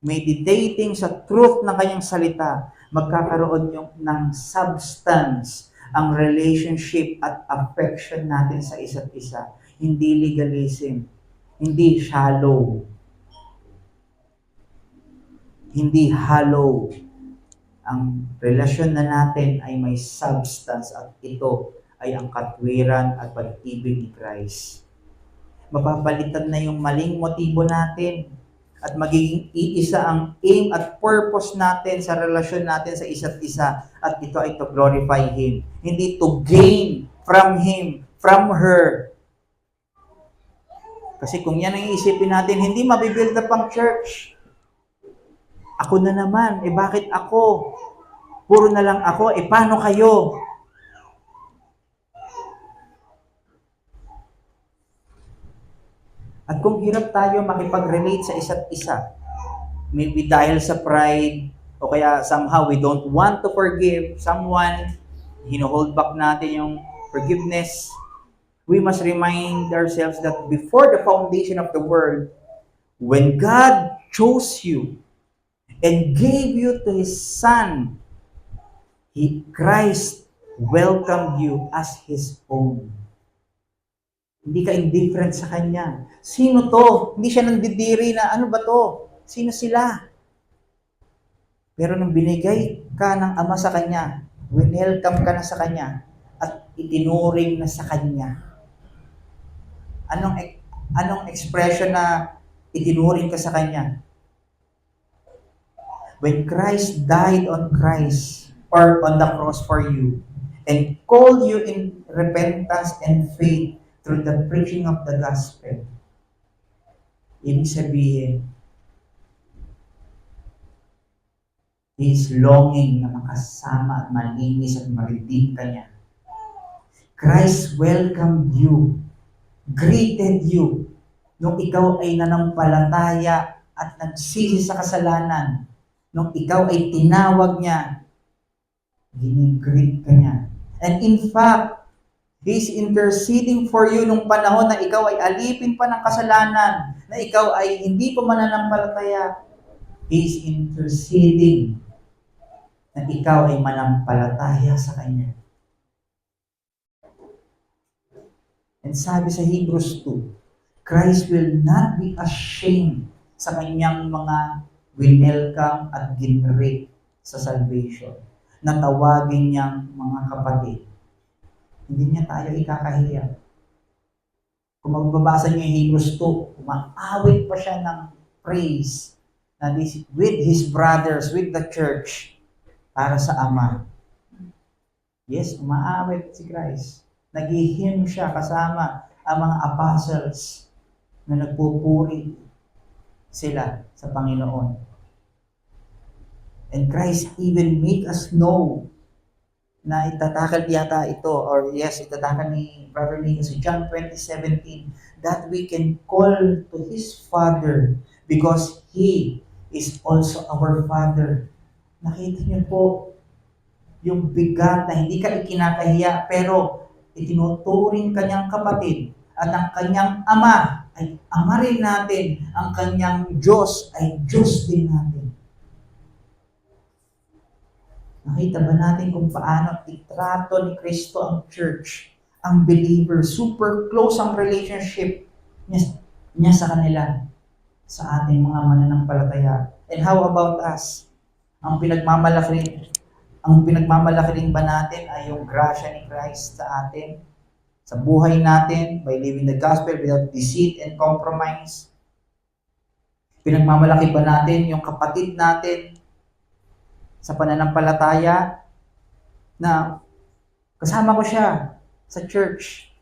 Speaker 1: meditating sa truth ng kanyang salita, magkakaroon yung ng substance ang relationship at affection natin sa isa't isa. Hindi legalism, hindi shallow, hindi hollow. Ang relasyon na natin ay may substance at ito ay ang katwiran at pag-ibig ni Christ. Mapapalitan na yung maling motibo natin at magiging iisa ang aim at purpose natin sa relasyon natin sa isa't isa, at ito ay to glorify Him, hindi to gain from Him, from her. Kasi kung yan ang iisipin natin, hindi mabibuild up ang church. Ako na naman, bakit ako? Puro na lang ako, paano kayo? At kung hirap tayo makipag-relate sa isa't isa, maybe dahil sa pride, o kaya somehow we don't want to forgive someone, hino-hold back natin yung forgiveness, we must remind ourselves that before the foundation of the world, when God chose you and gave you to His Son, Christ welcomed you as His own. Hindi ka indifferent sa Kanya. Sino to? Hindi siya nandidiri na, ano ba to? Sino sila? Pero nung binigay ka ng Ama sa Kanya, winelcome ka na sa Kanya, at itinuring na sa Kanya. Anong expression na itinuring ka sa Kanya? When Christ died on Christ, or on the cross for you, and called you in repentance and faith through the preaching of the gospel, ibig sabihin, He is longing na makasama at malinis at ma-redeem ka niya. Christ welcomed you, greeted you, nung ikaw ay nanampalataya at nagsisi sa kasalanan. Nung ikaw ay tinawag niya, ginigreet ka niya. And in fact, He's interceding for you nung panahon na ikaw ay alipin pa ng kasalanan, na ikaw ay hindi pa mananampalataya. He's interceding na ikaw ay manampalataya sa Kanya. And sabi sa Hebrews 2, Christ will not be ashamed sa Kanyang mga winelcome at ginrate sa salvation. Natawagin niyang mga kapatid. Hindi niya tayo ikakahiya. Kung magbabasa niyo yung Hebrews 2, umaawit pa siya ng praise na with his brothers, with the church, para sa Ama. Yes, umaawit si Christ. Nag-hymn siya kasama ang mga apostles na nagpupuri sila sa Panginoon. And Christ even make us know na itatakal yata ito, or yes, itatakal ni Brother Nico sa John 20:17, that we can call to His Father because He is also our Father. Nakita niyo po yung bigat na hindi ka ikinakahiya, pero itinuturing kanyang kapatid, at ang kanyang Ama ay Ama rin natin, ang kanyang Diyos ay Diyos din natin. Nakita ba natin kung paano itrato ni Kristo ang church, ang believer? Super close ang relationship niya sa kanila, sa ating mga mananampalataya. And how about us? Ang pinagmamalaki rin ba natin ay yung grasya ni Christ sa atin, sa buhay natin, by living the gospel without deceit and compromise? Pinagmamalaki ba natin yung kapatid natin sa pananampalataya na kasama ko siya sa church?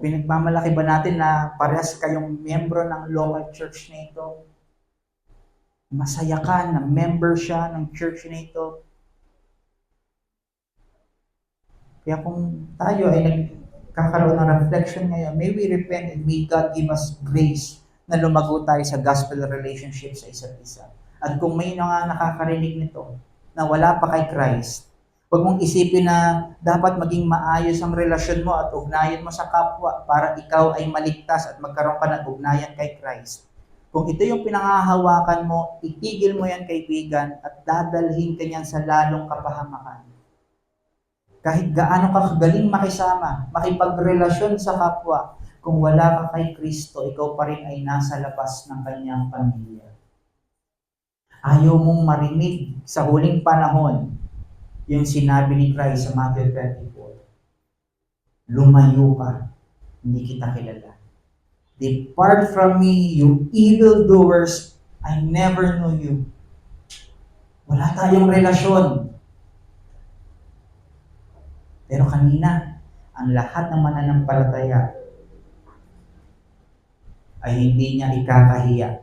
Speaker 1: Pinagmamalaki ba natin na parehas kayong miyembro ng local church na ito? Masaya ka na member siya ng church na ito? Kaya kung tayo ay nagkakaroon ng reflection ngayon, may we repent and may God give us grace na lumago tayo sa gospel relationship sa isa't isa. At kung may nakakarinig nito na wala pa kay Christ, huwag mong isipin na dapat maging maayos ang relasyon mo at ugnayan mo sa kapwa para ikaw ay maligtas at magkaroon ka ng ugnayan kay Christ. Kung ito yung pinangahawakan mo, itigil mo yan, kaibigan, at dadalhin ka niyan sa lalong kapahamakan. Kahit gaano ka kagaling makisama, makipagrelasyon sa kapwa, kung wala ka kay Kristo, ikaw pa rin ay nasa labas ng kanyang pamilya. Ayaw mong marinig sa huling panahon yung sinabi ni Christ sa Matthew 24. lumayo ka, hindi kita kilala. Depart from me, you evildoers, I never knew you. Wala tayong relasyon. Pero kanina, ang lahat ng mananampalataya ay hindi niya ikakahiya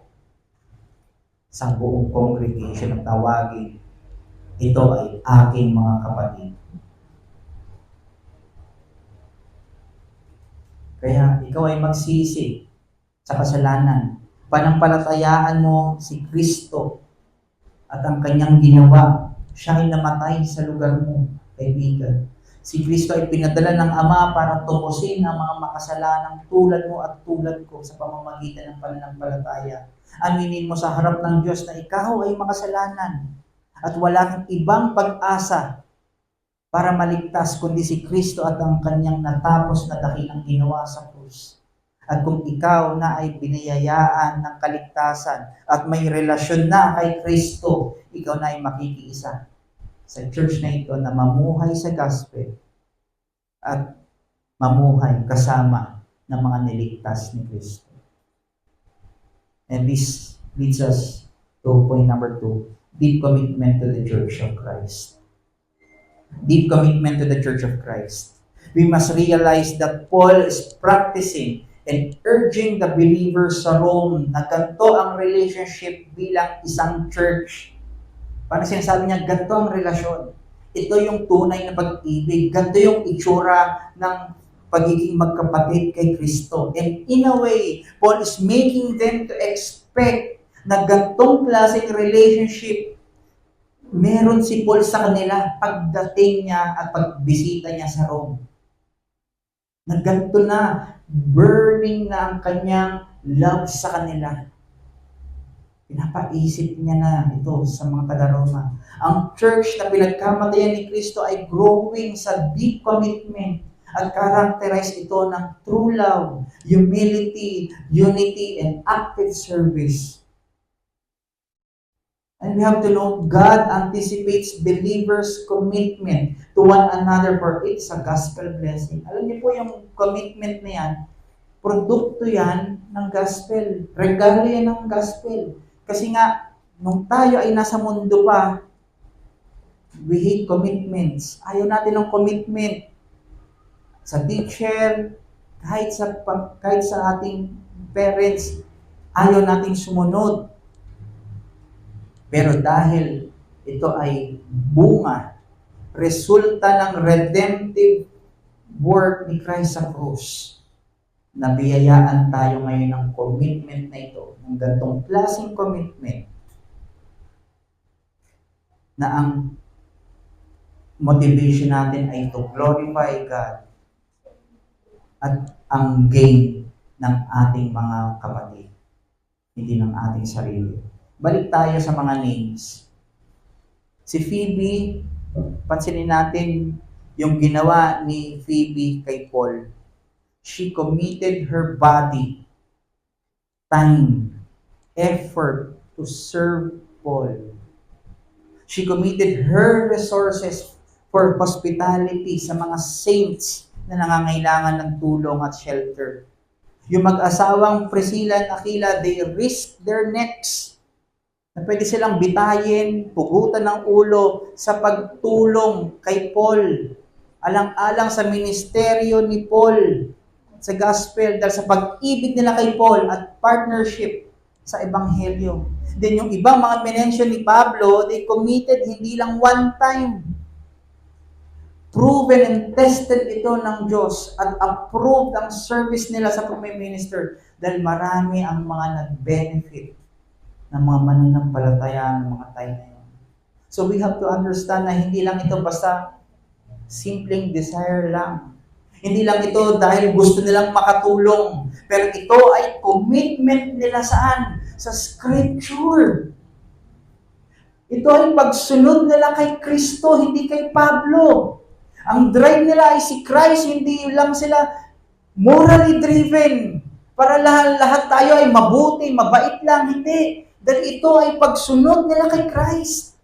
Speaker 1: sa buong congregation at tawagin, ito ay aking mga kapatid. Kaya ikaw ay magsisi sa kasalanan. Panampalatayaan mo si Kristo at ang kanyang ginawa. Siya ay namatay sa lugar mo, kaibigan. Si Kristo ay pinadala ng Ama para tubusin ang mga makasalanang tulad mo at tulad ko sa pamamagitan ng pananampalataya. Aminin mo sa harap ng Diyos na ikaw ay makasalanan at wala kang ibang pag-asa para maligtas kundi si Kristo at ang kanyang natapos na dakilang ginawa sa krus. At kung ikaw na ay binayayaan ng kaligtasan at may relasyon na kay Kristo, ikaw na ay makikiisa sa church na ito na mamuhay sa gospel at mamuhay kasama ng mga niligtas ni Kristo. And this leads us to point number 2, deep commitment to the Church of Christ. Deep commitment to the Church of Christ. We must realize that Paul is practicing and urging the believers sa Rome na ganito ang relationship bilang isang church. Paano sinasabi niya, ganito ang relasyon. Ito yung tunay na pag-ibig. Ganito yung itsura ng pagiging magkapatid kay Kristo. And in a way, Paul is making them to expect na ganitong klaseng relationship meron si Paul sa kanila pagdating niya at pagbisita niya sa Rome. Na ganito na, burning na ang kanyang love sa kanila. Pinapaisip niya na ito sa mga taga-Roma. Ang church na pinagkamatayan ni Kristo ay growing sa deep commitment at characterize ito ng true love, humility, unity, and active service. And we have to know God anticipates believers' commitment to one another for it's a gospel blessing. Alam niyo po yung commitment na yan, produkto yan ng gospel. Regalo yan ng gospel. Kasi nga, nung tayo ay nasa mundo pa, we hate commitments. Ayaw natin ng commitment sa teacher, kahit sa ating parents, ayaw nating sumunod. Pero dahil ito ay bunga, resulta ng redemptive work ni Christ sa krus, nabiyayaan tayo ngayon ng commitment na ito, ng gantong klaseng commitment, na ang motivation natin ay to glorify God at ang gain ng ating mga kapatid, hindi ng ating sarili. Balik tayo sa mga names. Si Phoebe, pansinin natin yung ginawa ni Phoebe kay Paul. She committed her body, time, effort to serve Paul. She committed her resources for hospitality sa mga saints na nangangailangan ng tulong at shelter. Yung mag-asawang Priscilla at Aquila, they risked their necks na pwede silang bitayin, pugutan ng ulo sa pagtulong kay Paul. Alang-alang sa ministeryo ni Paul sa gospel dahil sa pag-ibig nila kay Paul at partnership sa ebanghelyo. Then yung ibang mga mention ni Pablo, they committed hindi lang one time. Proven and tested ito ng Diyos at approved ang service nila sa pag-minister dahil marami ang mga nag-benefit ng mga mananampalataya ng mga time na yun. So we have to understand na hindi lang ito basta simpleng desire lang. Hindi lang ito dahil gusto nilang makatulong. Pero ito ay commitment nila saan? Sa Scripture. Ito ay pagsunod nila kay Kristo, hindi kay Pablo. Ang drive nila ay si Christ, hindi lang sila morally driven. Para lahat tayo ay mabuti, mabait lang, hindi. Dahil ito ay pagsunod nila kay Christ.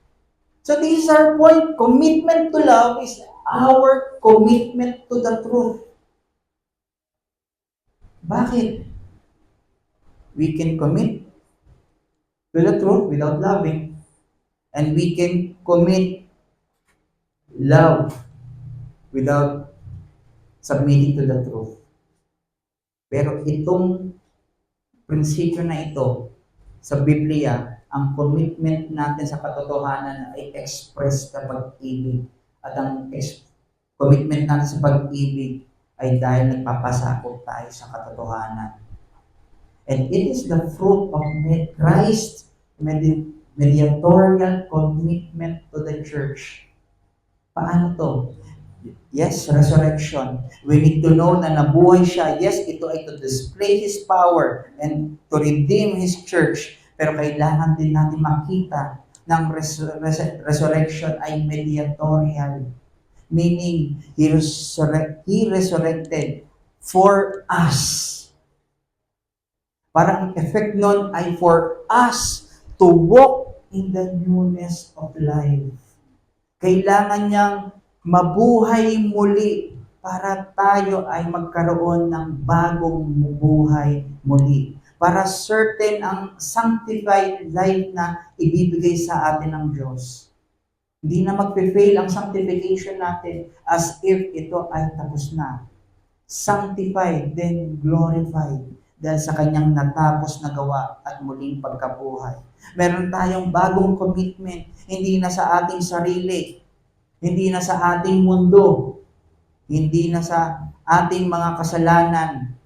Speaker 1: So this is our point. Commitment to love is our commitment to the truth. Bakit? We can commit to the truth without loving. And we can commit love without submitting to the truth. Pero itong prinsipyo na ito sa Biblia, ang commitment natin sa katotohanan ay express sa pag-ibig. At ang commitment natin sa pag-ibig ay dahil nagpapasakop tayo sa katotohanan. And it is the fruit of Christ's mediatorial commitment to the church. Paano to? Yes, resurrection. We need to know na nabuhay siya. Yes, ito ay to display His power and to redeem His church. Pero kailangan din natin makita ng resurrection ay mediatorial. Meaning, He resurrected for us. Parang ang effect nun ay for us to walk in the newness of life. Kailangan niyang mabuhay muli para tayo ay magkaroon ng bagong buhay muli. Para certain ang sanctified life na ibibigay sa atin ng Diyos. Hindi na magpe-fail ang sanctification natin as if ito ay tapos na. Sanctified, then glorified. Dahil sa kanyang natapos na gawa at muling pagkabuhay. Meron tayong bagong commitment, hindi na sa ating sarili, hindi na sa ating mundo, hindi na sa ating mga kasalanan,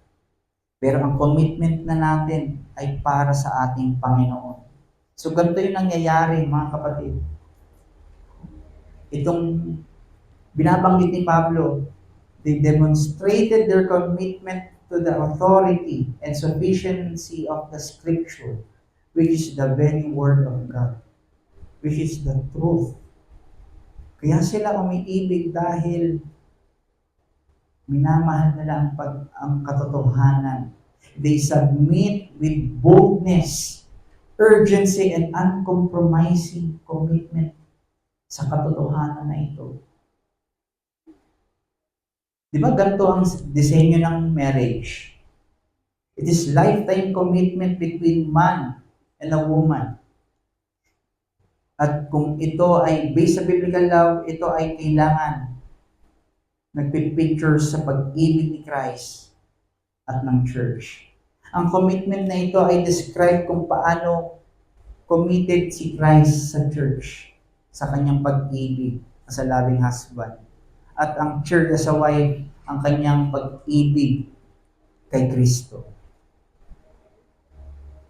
Speaker 1: pero ang commitment na natin ay para sa ating Panginoon. So ganito yung nangyayari, mga kapatid. Itong binabanggit ni Pablo, they demonstrated their commitment to the authority and sufficiency of the Scripture, which is the very Word of God, which is the truth. Kaya sila umiibig dahil minamahal nila ang katotohanan. They submit with boldness, urgency, and uncompromising commitment sa katotohanan na ito. Di ba ganito ang disenyo ng marriage? It is lifetime commitment between man and a woman. At kung ito ay based sa biblical love, ito ay kailangan nagpipicture sa pag-ibig ni Christ at ng church. Ang commitment na ito ay describe kung paano committed si Christ sa church sa kanyang pag-ibig sa loving husband. At ang church as a wife, ang kanyang pag-ibig kay Kristo.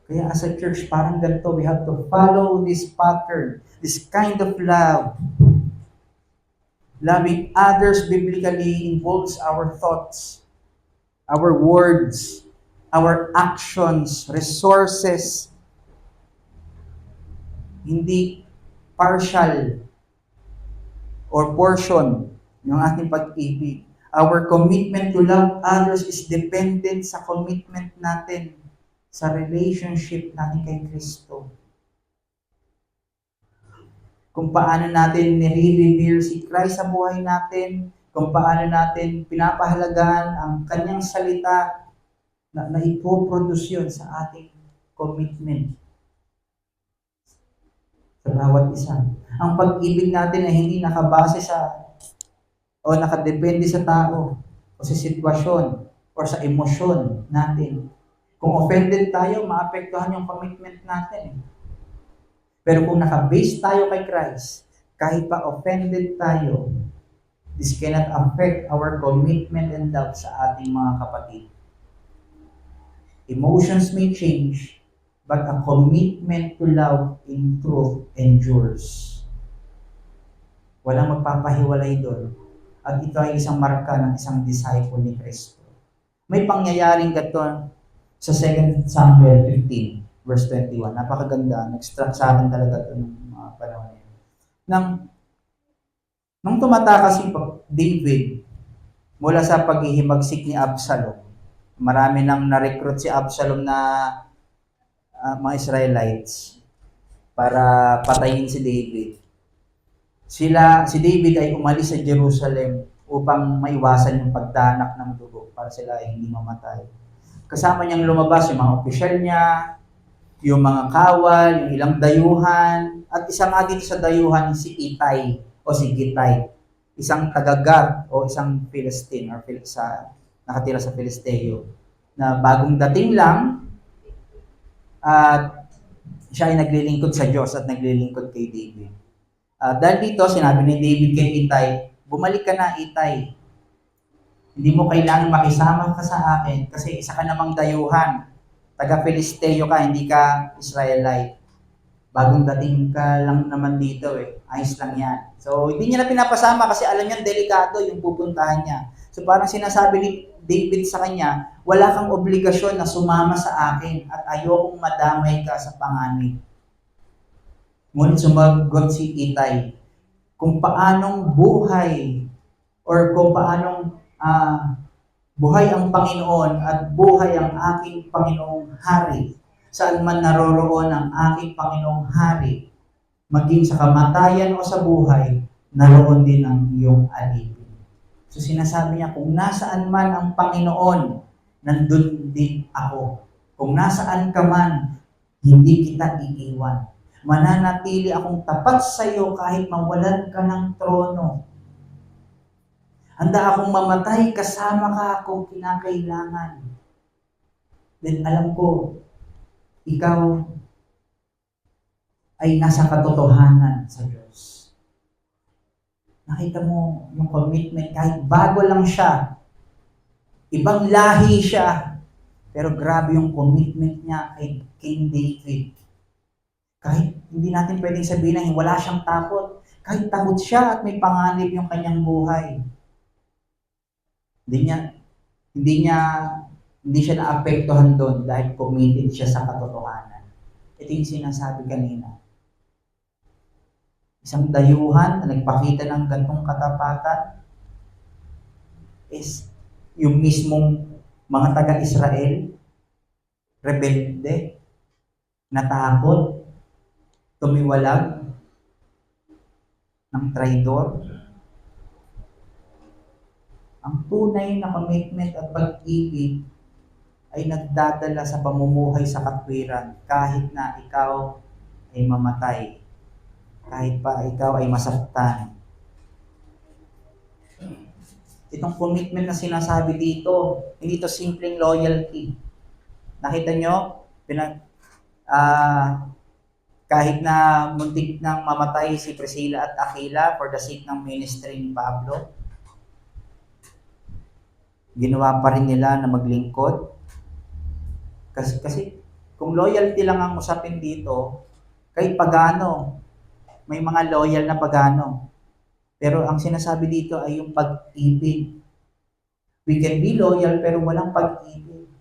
Speaker 1: Kaya as a church, parang ganito, we have to follow this pattern, this kind of love. Loving others biblically involves our thoughts, our words, our actions, resources. Hindi partial or portion yung ating pag-ibig. Our commitment to love others is dependent sa commitment natin sa relationship natin kay Kristo. Kung paano natin nire-revere si Christ sa buhay natin, kung paano natin pinapahalagaan ang kanyang salita na ipoproduce yun sa ating commitment sa bawat isa. Ang pag-ibig natin ay hindi nakabase sa o nakadepende sa tao o sa sitwasyon o sa emosyon natin. Kung offended tayo, maapektuhan yung commitment natin. Pero kung nakabase tayo kay Christ, kahit pa offended tayo, this cannot affect our commitment and love sa ating mga kapatid. Emotions may change, but a commitment to love in truth endures. Walang magpapahiwalay doon. At ito ay isang marka ng isang disciple ni Kristo. May pangyayaring gato sa 2 Samuel 15, verse 21. Napakaganda. Nag-struck sa akin talaga ito ng mga panahon yun. Nung tumatakas si David mula sa paghihimagsik ni Absalom, marami nang na-recruit si Absalom na mga Israelites para patayin si David. Si David ay umalis sa Jerusalem upang maiwasan yung pagdanak ng dugo para sila ay hindi mamatay. kasama niyang lumabas yung mga opisyal niya, yung mga kawal, yung ilang dayuhan, at isa nga dito sa dayuhan si Itay o si Gitay, isang taga-Gath o isang Philistine or nakatira sa Filisteo na bagong dating lang at siya ay naglilingkod sa Diyos at naglilingkod kay David. Dahil dito, sinabi ni David kay Itay, bumalik ka na, Itay. Hindi mo kailangan makisama ka sa akin kasi isa ka namang dayuhan. Taga-Filisteo ka, hindi ka Israelite. Bagong dating ka lang naman dito eh. Ayos lang yan. So, hindi niya na pinapasama kasi alam niya delikado yung pupuntahan niya. So, parang sinasabi ni David sa kanya, wala kang obligasyon na sumama sa akin at ayokong madamay ka sa panganib. Ngunit sumagot si Itay, kung paanong buhay or kung paanong buhay ang Panginoon at buhay ang aking Panginoong Hari, saan man naroroon ang aking Panginoong Hari, maging sa kamatayan o sa buhay, naroon din ang iyong alipin. So sinasabi niya, kung nasaan man ang Panginoon, nandun din ako. Kung nasaan ka man, hindi kita iiwan. Mananatili akong tapat sa iyo kahit mawalan ka ng trono. Handa akong mamatay kasama ka kung kinakailangan. Then alam ko, ikaw ay nasa katotohanan sa Diyos. Nakita mo yung commitment, kahit bago lang siya, ibang lahi siya, pero grabe yung commitment niya kay King David. Kahit hindi natin pwedeng sabihin na wala siyang takot, kahit takot siya at may panganib yung kanyang buhay. Hindi siya naapektuhan doon dahil committed siya sa katotohanan. Ito yung sinasabi kanina. Isang dayuhan na nagpakita ng gantong katapatan is yung mismong mga taga-Israel, rebelde, natakot, tumiwalag ng traidor. Ang tunay na commitment at pag-ibig ay nagdadala sa pamumuhay sa katwiran kahit na ikaw ay mamatay, kahit pa ikaw ay masaktan. Itong commitment na sinasabi dito, hindi ito simpleng loyalty. Nakita nyo, kahit na muntik nang mamatay si Priscilla at Aquila for the sake ng ministry ni Pablo, ginawa pa rin nila na maglingkod. Kasi kung loyalty lang ang usapin dito, kahit pagano, may mga loyal na pagano. Pero ang sinasabi dito ay yung pag-ibig. We can be loyal pero walang pag-ibig.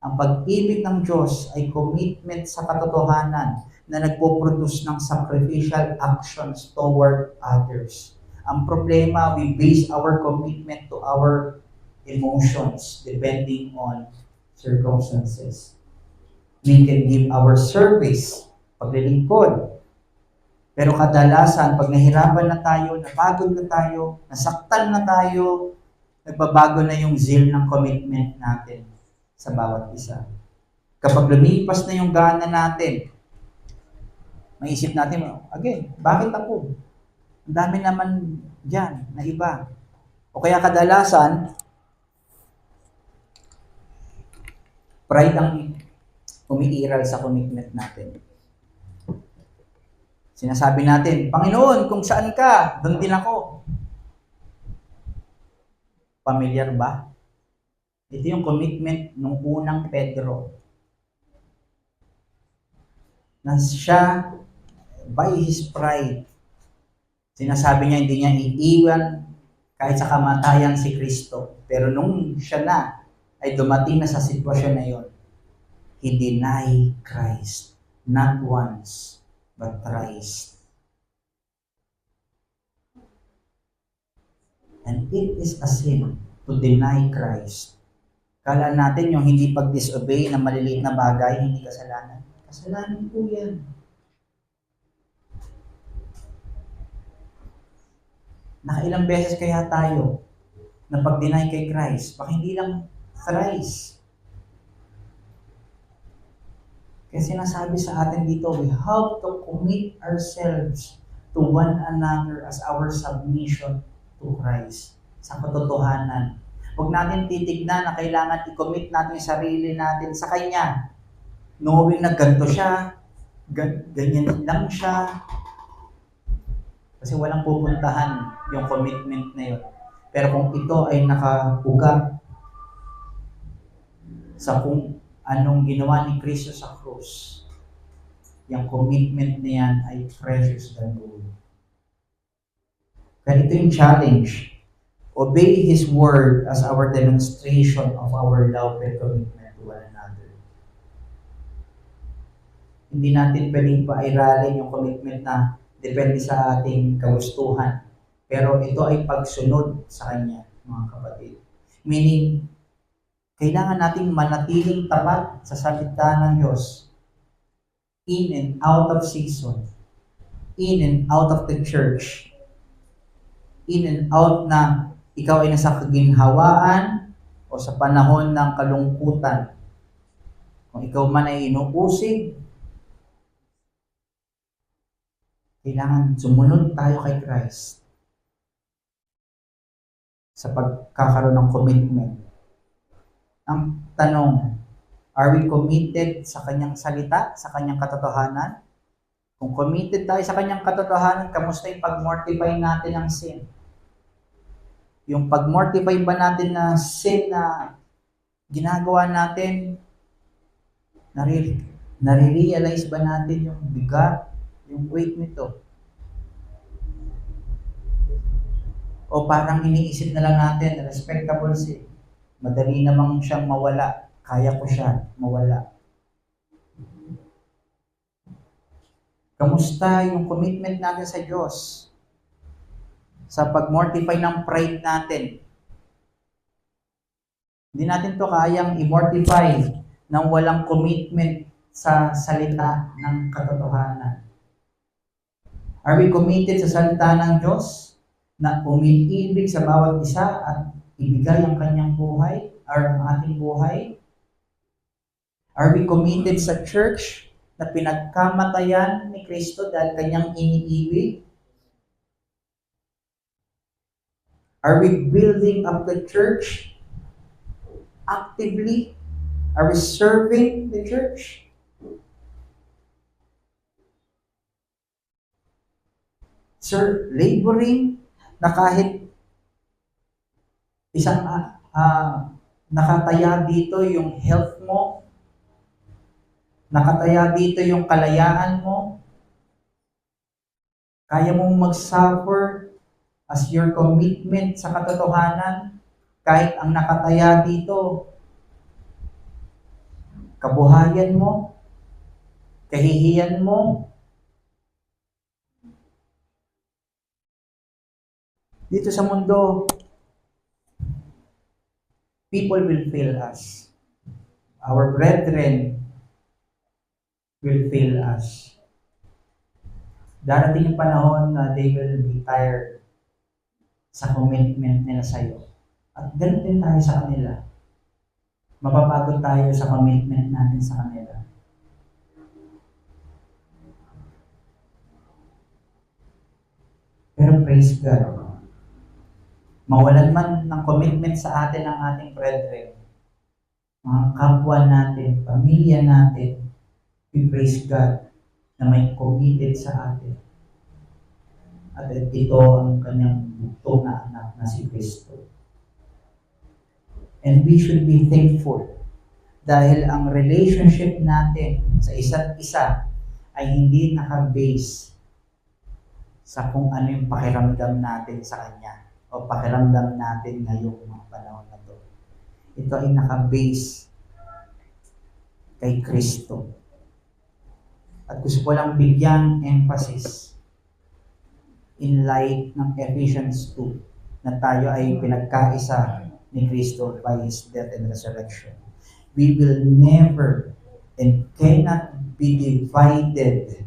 Speaker 1: Ang pag-ibig ng Diyos ay commitment sa katotohanan na nagpo-produce ng sacrificial actions toward others. Ang problema, we base our commitment to our emotions depending on circumstances. We can give our service, paglilingkod. Pero kadalasan, pag nahirapan na tayo, napagod na tayo, nasaktan na tayo, nagbabago na yung zeal ng commitment natin sa bawat isa. Kapag lumipas na yung gana natin, maisip natin, again, bakit ako? Ang dami naman dyan na iba. O kaya kadalasan, pride ang umiiral sa commitment natin. Sinasabi natin, Panginoon, kung saan ka, doon din ako. Pamilyar ba? Ito yung commitment ng unang Pedro. Na siya, by his pride, sinasabi niya hindi niya iiwan kahit sa kamatayan si Kristo. Pero nung siya na, ay dumating na sa sitwasyon na yon, he denied Christ, not once, but thrice. And it is a sin to deny Christ. Kala natin yung hindi pag-disobey na maliliit na bagay, hindi kasalanan. Kasalanan po yan. Nakailang beses kaya tayo na pag-deny kay Christ, baka hindi lang thrice. Kaya sinasabi sa atin dito, we have to commit ourselves to one another as our submission to Christ sa katotohanan. Huwag natin titignan na kailangan i-commit natin yung sarili natin sa Kanya. Knowing na ganito siya, ganyan lang siya. Kasi walang pupuntahan yung commitment na yun. Pero kung ito ay nakaugat sa kung anong ginawa ni Kristo sa krus, yung commitment na yan ay precious than gold. Kaya ito yung challenge. Obey His word as our demonstration of our love and commitment to one another. Hindi natin pwedeng pairalin yung commitment na depende sa ating kagustuhan. Pero ito ay pagsunod sa Kanya, mga kapatid. Meaning, kailangan nating manatiling tapat sa salita ng Diyos in and out of season, in and out of the church, in and out na ikaw ay nasa kaginhawaan o sa panahon ng kalungkutan. Kung ikaw man ay inuusig, kailangan sumunod tayo kay Christ sa pagkakaroon ng commitment. Ang tanong, are we committed sa Kanyang salita, sa Kanyang katotohanan? Kung committed tayo sa Kanyang katotohanan, kamusta yung pag-mortify natin ng sin? Yung pag-mortify ba natin na sin na ginagawa natin, nare-realize ba natin yung bigat, yung weight nito? O parang iniisip na lang natin, respectable sin. Madali namang siyang mawala. Kaya ko siya mawala. Kamusta yung commitment natin sa Diyos? Sa pag-mortify ng pride natin. Hindi natin to kayang i-mortify nang walang commitment sa salita ng katotohanan. Are we committed sa salita ng Diyos na umiibig sa bawat isa at ibigay ang kanyang buhay or ang ating buhay? Are we committed sa church na pinagkamatayan ni Kristo dahil kanyang iniibig? Are we building up the church actively? Are we serving the church? Sir, laboring na kahit isang nakataya dito yung health mo, nakataya dito yung kalayaan mo, kaya mong mag-suffer as your commitment sa katotohanan, kahit ang nakataya dito, kabuhayan mo, kahihiyan mo, dito sa mundo, people will fail us. Our brethren will fail us. Darating yung panahon na they will be tired sa commitment nila sa iyo. At ganun din tayo sa kanila. Mapapagod tayo sa commitment natin sa kanila. Pero praise God, mawalan man ng commitment sa atin ang ating brethren, mga kapwa natin, pamilya natin, we praise God na may committed sa atin. At ito ang kanyang bugtong na anak na si Kristo. And we should be thankful dahil ang relationship natin sa isa't isa ay hindi naka-base sa kung ano yung pakiramdam natin sa Kanya o pakiramdam natin ngayong mga panahon na to. Ito ay naka-base kay Kristo. At gusto ko lang bigyang emphasis in light ng Ephesians 2 na tayo ay pinagkaisa ni Kristo by His death and resurrection. We will never and cannot be divided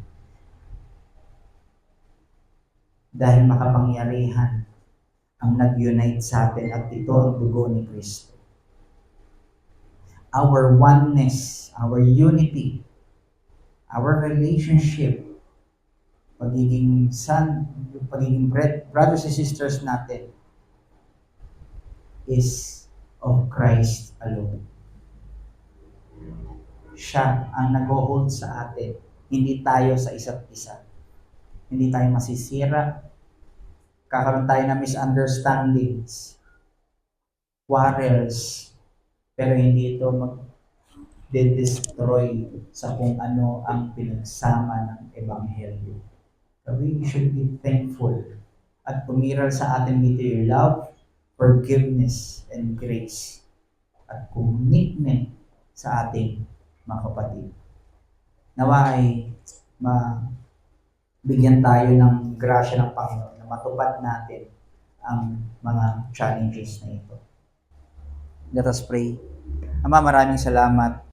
Speaker 1: dahil makapangyarihan ang nag-unite sa atin at ito ang dugo ni Kristo. Our oneness, our unity Our relationship, pagiging brothers and sisters natin is of Christ alone. Siya ang nag-hold sa atin, hindi tayo sa isa't isa. Hindi tayo masisira, kakaroon tayo ng misunderstandings, quarrels, pero hindi ito mag-destroy sa kung ano ang pinagsama ng Ebanghelyo. So we should be thankful at pumiral sa atin dito yung love, forgiveness, and grace at commitment sa ating mga kapatid. Nawa ay bigyan tayo ng grasya ng Panginoon na matupad natin ang mga challenges na ito. Let us pray. Ama, maraming salamat